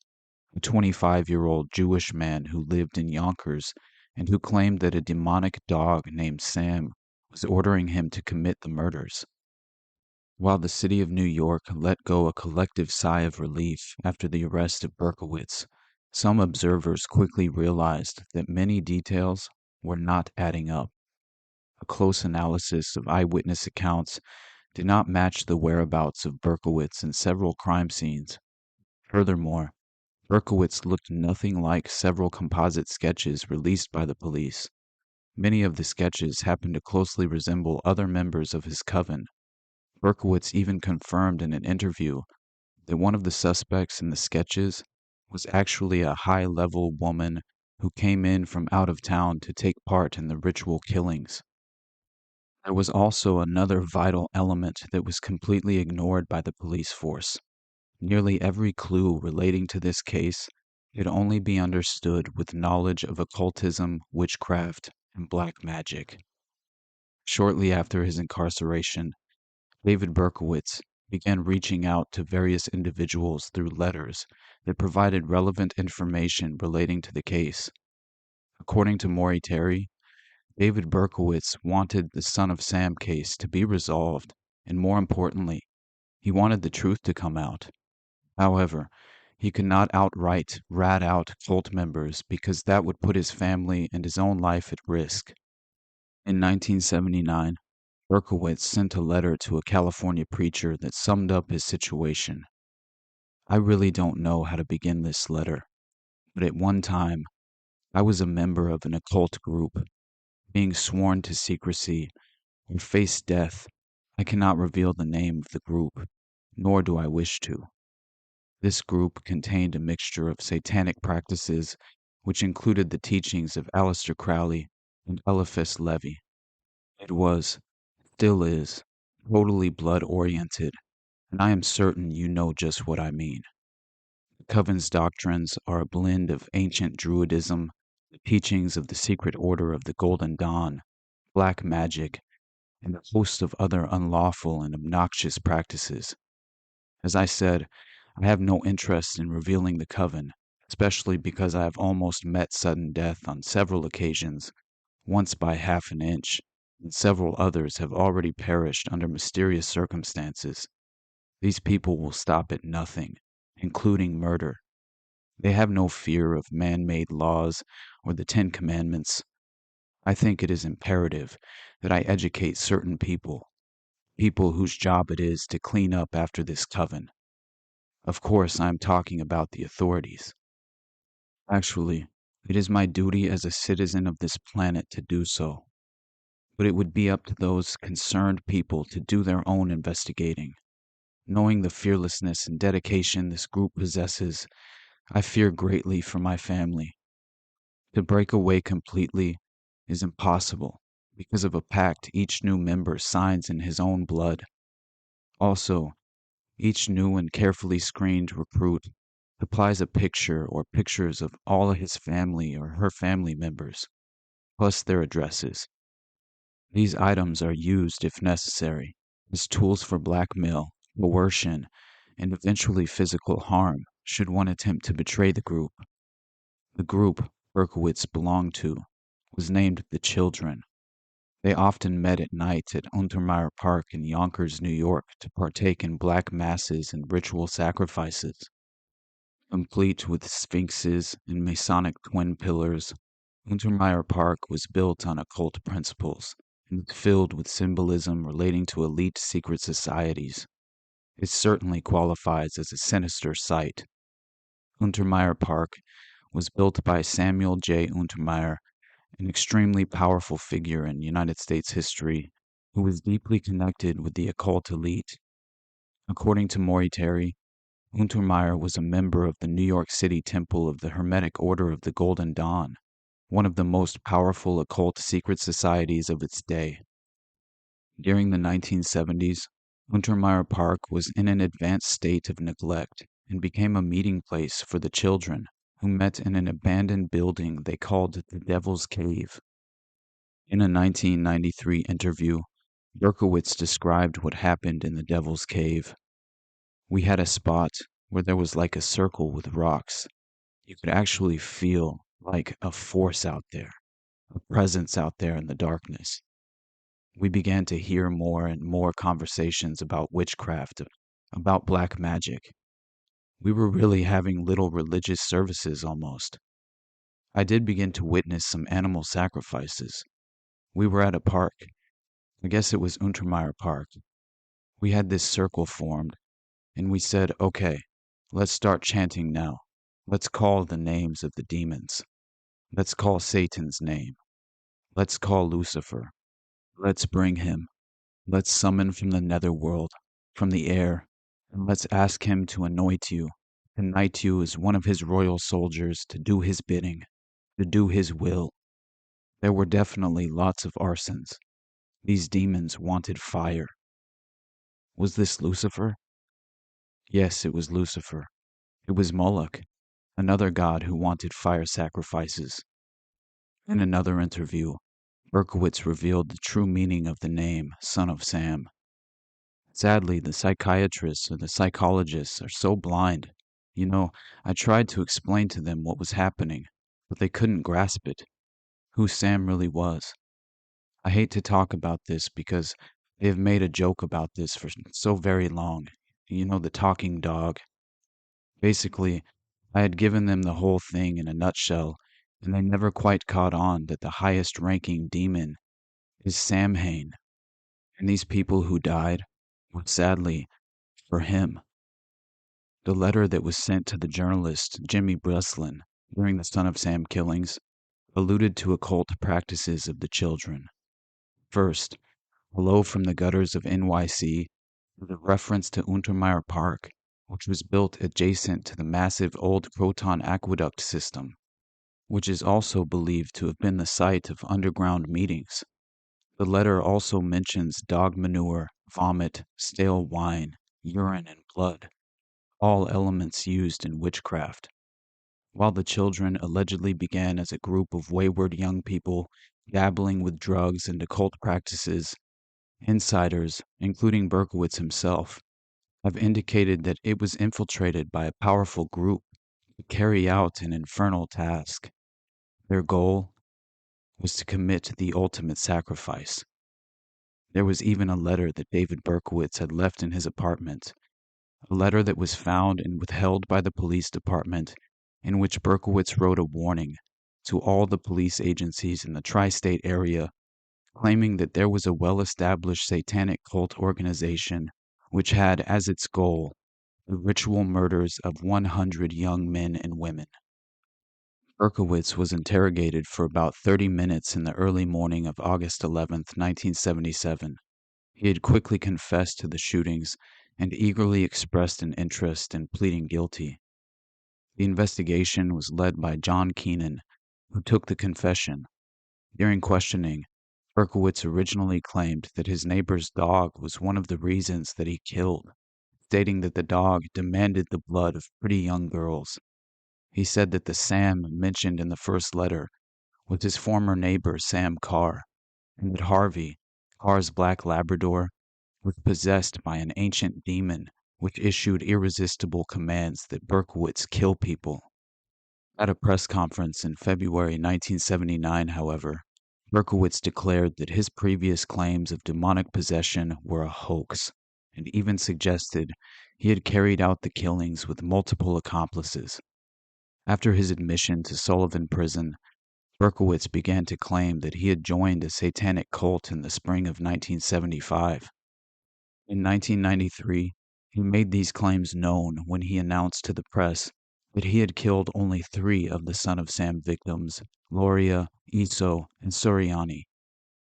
a 25-year-old Jewish man who lived in Yonkers and who claimed that a demonic dog named Sam was ordering him to commit the murders. While the city of New York let go a collective sigh of relief after the arrest of Berkowitz, some observers quickly realized that many details were not adding up. A close analysis of eyewitness accounts did not match the whereabouts of Berkowitz in several crime scenes. Furthermore, Berkowitz looked nothing like several composite sketches released by the police. Many of the sketches happened to closely resemble other members of his coven. Berkowitz even confirmed in an interview that one of the suspects in the sketches was actually a high-level woman who came in from out of town to take part in the ritual killings. There was also another vital element that was completely ignored by the police force. Nearly every clue relating to this case could only be understood with knowledge of occultism, witchcraft, and black magic. Shortly after his incarceration, David Berkowitz began reaching out to various individuals through letters that provided relevant information relating to the case. According to Maury Terry, David Berkowitz wanted the Son of Sam case to be resolved, and more importantly, he wanted the truth to come out. However, he could not outright rat out cult members because that would put his family and his own life at risk. In 1979, Berkowitz sent a letter to a California preacher that summed up his situation. "I really don't know how to begin this letter, but at one time, I was a member of an occult group, being sworn to secrecy or face death. I cannot reveal the name of the group, nor do I wish to. This group contained a mixture of satanic practices, which included the teachings of Aleister Crowley and Eliphas Levi. It was, still is, totally blood-oriented, and I am certain you know just what I mean. The Coven's doctrines are a blend of ancient Druidism, the teachings of the Secret Order of the Golden Dawn, black magic, and a host of other unlawful and obnoxious practices. As I said, I have no interest in revealing the Coven, especially because I have almost met sudden death on several occasions, once by half an inch, and several others have already perished under mysterious circumstances. These people will stop at nothing, including murder. They have no fear of man-made laws or the Ten Commandments. I think it is imperative that I educate certain people whose job it is to clean up after this Coven. Of course, I am talking about the authorities. Actually, it is my duty as a citizen of this planet to do so. But it would be up to those concerned people to do their own investigating. Knowing the fearlessness and dedication this group possesses, I fear greatly for my family. To break away completely is impossible because of a pact each new member signs in his own blood. Also, each new and carefully screened recruit supplies a picture or pictures of all of his family or her family members, plus their addresses. These items are used, if necessary, as tools for blackmail, coercion, and eventually physical harm should one attempt to betray the group. The group Berkowitz belonged to was named the Children. They often met at night at Untermeyer Park in Yonkers, New York, to partake in black masses and ritual sacrifices. Complete with sphinxes and Masonic twin pillars, Untermeyer Park was built on occult principles and filled with symbolism relating to elite secret societies. It certainly qualifies as a sinister site. Untermeyer Park was built by Samuel J. Untermeyer, an extremely powerful figure in United States history who was deeply connected with the occult elite. According to Moriarty, Untermeyer was a member of the New York City Temple of the Hermetic Order of the Golden Dawn, one of the most powerful occult secret societies of its day. During the 1970s, Untermeyer Park was in an advanced state of neglect and became a meeting place for the children who met in an abandoned building they called the Devil's Cave. In a 1993 interview, Berkowitz described what happened in the Devil's Cave. We had a spot where there was like a circle with rocks. You could actually feel like a force out there, a presence out there in the darkness. We began to hear more and more conversations about witchcraft, about black magic. We were really having little religious services almost. I did begin to witness some animal sacrifices. We were at a park. I guess it was Untermeyer Park. We had this circle formed, and we said, okay, let's start chanting now. Let's call the names of the demons. Let's call Satan's name. Let's call Lucifer. Let's bring him. Let's summon from the netherworld, from the air, and let's ask him to anoint you, to knight you as one of his royal soldiers, to do his bidding, to do his will. There were definitely lots of arsons. These demons wanted fire. Was this Lucifer? Yes, it was Lucifer. It was Moloch, another god who wanted fire sacrifices. In another interview, Berkowitz revealed the true meaning of the name Son of Sam. Sadly, the psychiatrists and the psychologists are so blind. You know, I tried to explain to them what was happening, but they couldn't grasp it, who Sam really was. I hate to talk about this because they have made a joke about this for so very long. You know, the talking dog. Basically, I had given them the whole thing in a nutshell, and they never quite caught on that the highest ranking demon is Samhain. And these people who died were sadly for him. The letter that was sent to the journalist Jimmy Breslin during the Son of Sam killings alluded to occult practices of the children. First, Hello from the Gutters of NYC, with a reference to Untermeyer Park, which was built adjacent to the massive old Croton Aqueduct system, which is also believed to have been the site of underground meetings. The letter also mentions dog manure, vomit, stale wine, urine, and blood, all elements used in witchcraft. While the children allegedly began as a group of wayward young people dabbling with drugs and occult practices, insiders, including Berkowitz himself, have indicated that it was infiltrated by a powerful group to carry out an infernal task. Their goal was to commit the ultimate sacrifice. There was even a letter that David Berkowitz had left in his apartment, a letter that was found and withheld by the police department, in which Berkowitz wrote a warning to all the police agencies in the tri-state area, claiming that there was a well-established satanic cult organization which had as its goal the ritual murders of 100 young men and women. Berkowitz was interrogated for about 30 minutes in the early morning of August 11, 1977. He had quickly confessed to the shootings and eagerly expressed an interest in pleading guilty. The investigation was led by John Keenan, who took the confession. During questioning, Berkowitz originally claimed that his neighbor's dog was one of the reasons that he killed, stating that the dog demanded the blood of pretty young girls. He said that the Sam mentioned in the first letter was his former neighbor Sam Carr, and that Harvey, Carr's black Labrador, was possessed by an ancient demon which issued irresistible commands that Berkowitz kill people. At a press conference in February 1979, however, Berkowitz declared that his previous claims of demonic possession were a hoax, and even suggested he had carried out the killings with multiple accomplices. After his admission to Sullivan Prison, Berkowitz began to claim that he had joined a satanic cult in the spring of 1975. In 1993, he made these claims known when he announced to the press that he had killed only 3 of the Son of Sam victims, Loria, Iso, and Suriani.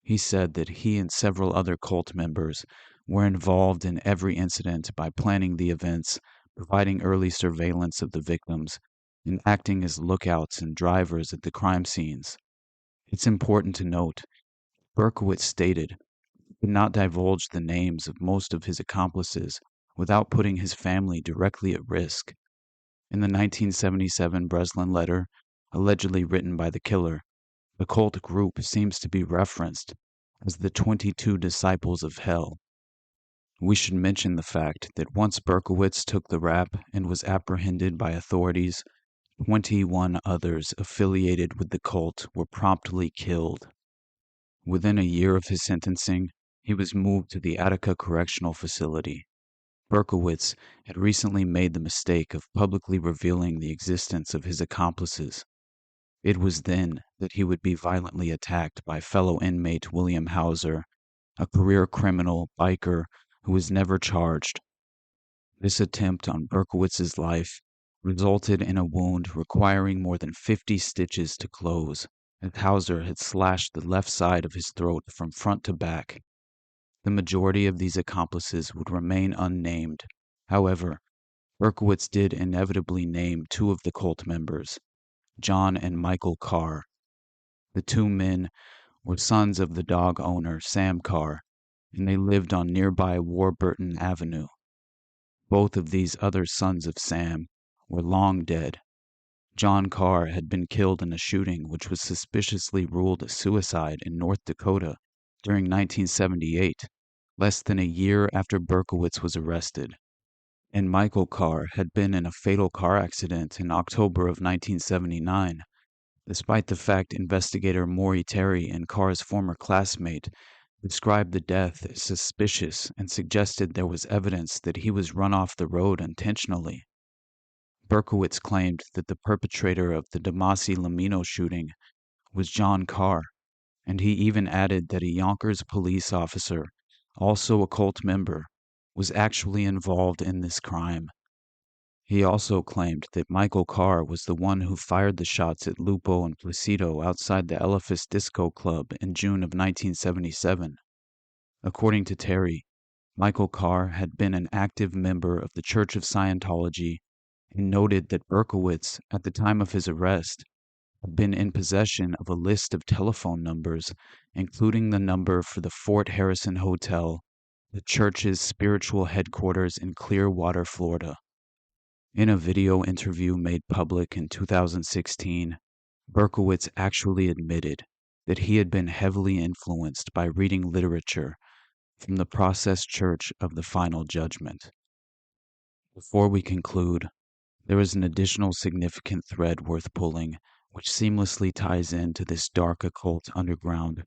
He said that he and several other cult members were involved in every incident by planning the events, providing early surveillance of the victims, and acting as lookouts and drivers at the crime scenes. It's important to note, Berkowitz stated he could not divulge the names of most of his accomplices without putting his family directly at risk. In the 1977 Breslin letter, allegedly written by the killer, the cult group seems to be referenced as the 22 Disciples of Hell. We should mention the fact that once Berkowitz took the rap and was apprehended by authorities, 21 others affiliated with the cult were promptly killed. Within a year of his sentencing, he was moved to the Attica Correctional Facility. Berkowitz had recently made the mistake of publicly revealing the existence of his accomplices. It was then that he would be violently attacked by fellow inmate William Hauser, a career criminal biker who was never charged. This attempt on Berkowitz's life resulted in a wound requiring more than 50 stitches to close, as Hauser had slashed the left side of his throat from front to back. The majority of these accomplices would remain unnamed. However, Berkowitz did inevitably name 2 of the cult members, John and Michael Carr. The 2 men were sons of the dog owner Sam Carr, and they lived on nearby Warburton Avenue. Both of these other sons of Sam were long dead. John Carr had been killed in a shooting which was suspiciously ruled a suicide in North Dakota during 1978, less than a year after Berkowitz was arrested. And Michael Carr had been in a fatal car accident in October of 1979, despite the fact investigator Maury Terry and Carr's former classmate described the death as suspicious and suggested there was evidence that he was run off the road intentionally. Berkowitz claimed that the perpetrator of the Damasi Lamino shooting was John Carr, and he even added that a Yonkers police officer, also a cult member, was actually involved in this crime. He also claimed that Michael Carr was the one who fired the shots at Lupo and Placido outside the Elephas Disco Club in June of 1977. According to Terry, Michael Carr had been an active member of the Church of Scientology and noted that Berkowitz, at the time of his arrest, had been in possession of a list of telephone numbers, including the number for the Fort Harrison Hotel, the church's spiritual headquarters in Clearwater, Florida. In a video interview made public in 2016, Berkowitz actually admitted that he had been heavily influenced by reading literature from the Process Church of the Final Judgment. Before we conclude, there is an additional significant thread worth pulling, which seamlessly ties into this dark occult underground,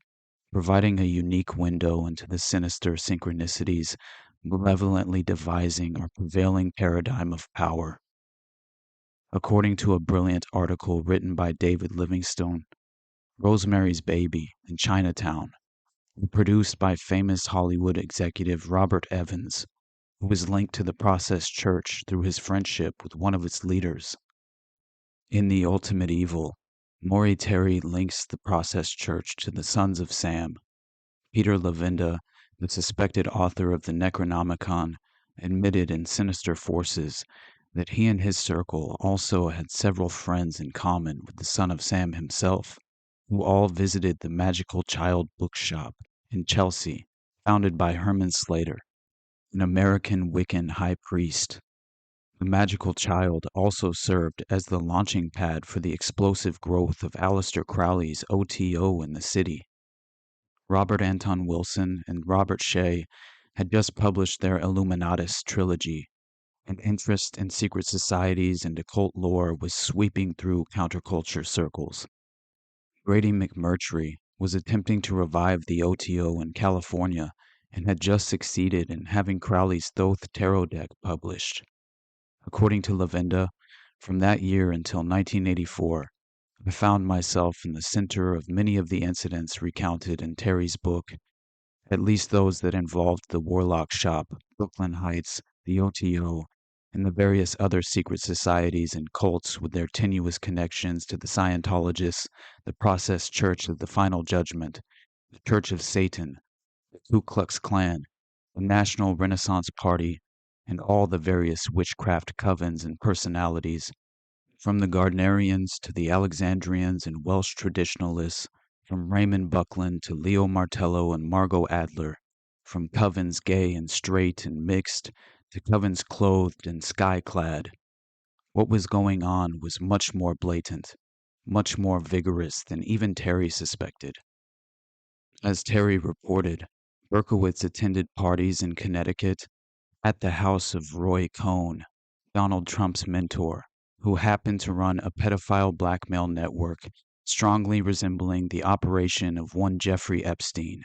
providing a unique window into the sinister synchronicities malevolently devising our prevailing paradigm of power. According to a brilliant article written by David Livingstone, Rosemary's Baby in Chinatown, produced by famous Hollywood executive Robert Evans, who is linked to the Process Church through his friendship with one of its leaders. In The Ultimate Evil, Maury Terry links the Process Church to the Sons of Sam. Peter Levenda, the suspected author of the Necronomicon, admitted in Sinister Forces that he and his circle also had several friends in common with the Son of Sam himself, who all visited the Magical Child bookshop in Chelsea, founded by Herman Slater, an American Wiccan high priest. The Magical Child also served as the launching pad for the explosive growth of Aleister Crowley's OTO in the city. Robert Anton Wilson and Robert Shea had just published their Illuminatus trilogy, and interest in secret societies and occult lore was sweeping through counterculture circles. Grady McMurtry was attempting to revive the OTO in California and had just succeeded in having Crowley's Thoth Tarot deck published. According to Levenda, from that year until 1984, I found myself in the center of many of the incidents recounted in Terry's book, at least those that involved the Warlock Shop, Brooklyn Heights, the OTO, and the various other secret societies and cults with their tenuous connections to the Scientologists, the Process Church of the Final Judgment, the Church of Satan, the Ku Klux Klan, the National Renaissance Party, and all the various witchcraft covens and personalities, from the Gardnerians to the Alexandrians and Welsh traditionalists, from Raymond Buckland to Leo Martello and Margot Adler, from covens gay and straight and mixed to covens clothed and sky-clad. What was going on was much more blatant, much more vigorous than even Terry suspected. As Terry reported, Berkowitz attended parties in Connecticut at the house of Roy Cohn, Donald Trump's mentor, who happened to run a pedophile blackmail network strongly resembling the operation of one Jeffrey Epstein.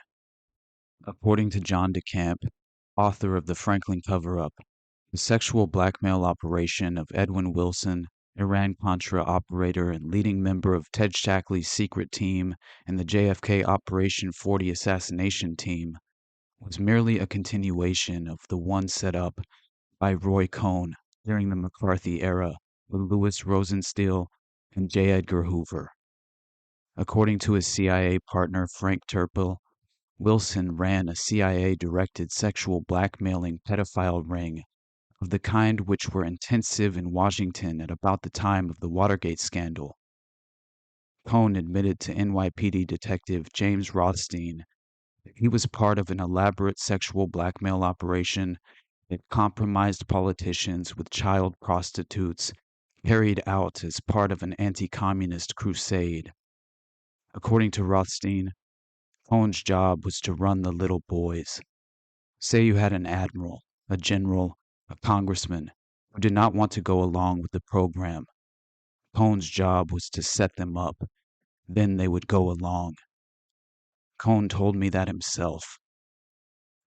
According to John DeCamp, author of the Franklin Cover-Up, the sexual blackmail operation of Edwin Wilson, Iran-Contra operator and leading member of Ted Shackley's secret team and the JFK Operation 40 assassination team, was merely a continuation of the one set up by Roy Cohn during the McCarthy era with Louis Rosenstiel and J. Edgar Hoover. According to his CIA partner Frank Turpel, Wilson ran a CIA-directed sexual blackmailing pedophile ring of the kind which were intensive in Washington at about the time of the Watergate scandal. Cohn admitted to NYPD detective James Rothstein that he was part of an elaborate sexual blackmail operation that compromised politicians with child prostitutes carried out as part of an anti-communist crusade. According to Rothstein, Cohn's job was to run the little boys. Say you had an admiral, a general, a congressman who did not want to go along with the program. Cohn's job was to set them up. Then they would go along. Cohn told me that himself.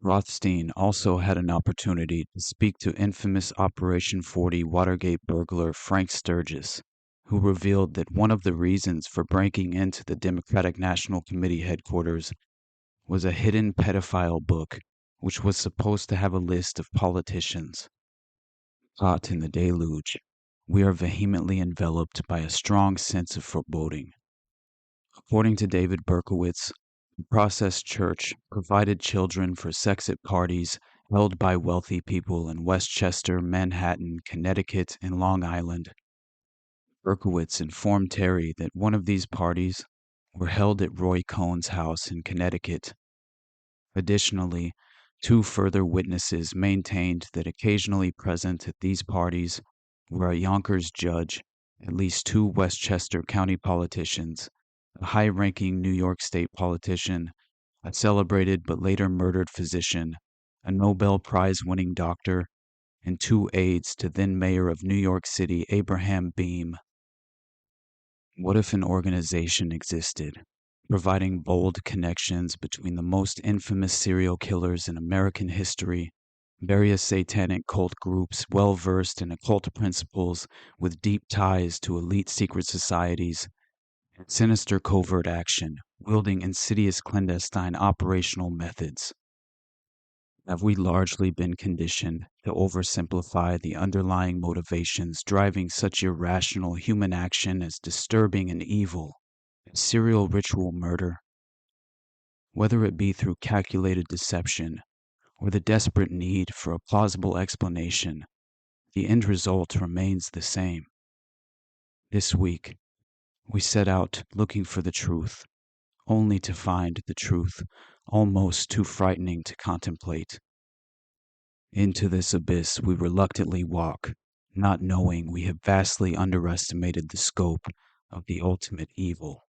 Rothstein also had an opportunity to speak to infamous Operation 40 Watergate burglar Frank Sturgis, who revealed that one of the reasons for breaking into the Democratic National Committee headquarters was a hidden pedophile book which was supposed to have a list of politicians. Caught in the deluge, we are vehemently enveloped by a strong sense of foreboding. According to David Berkowitz, the Process Church provided children for sex at parties held by wealthy people in Westchester, Manhattan, Connecticut, and Long Island. Berkowitz informed Terry that one of these parties were held at Roy Cohn's house in Connecticut. Additionally, 2 further witnesses maintained that occasionally present at these parties were a Yonkers judge, at least 2 Westchester County politicians, a high-ranking New York State politician, a celebrated but later murdered physician, a Nobel Prize-winning doctor, and 2 aides to then-mayor of New York City, Abraham Beame. What if an organization existed, providing bold connections between the most infamous serial killers in American history, various satanic cult groups well-versed in occult principles with deep ties to elite secret societies, and sinister covert action, wielding insidious clandestine operational methods? Have we largely been conditioned to oversimplify the underlying motivations driving such irrational human action as disturbing and evil, and serial ritual murder? Whether it be through calculated deception or the desperate need for a plausible explanation, the end result remains the same. This week, we set out looking for the truth, only to find the truth almost too frightening to contemplate. Into this abyss we reluctantly walk, not knowing we have vastly underestimated the scope of the ultimate evil.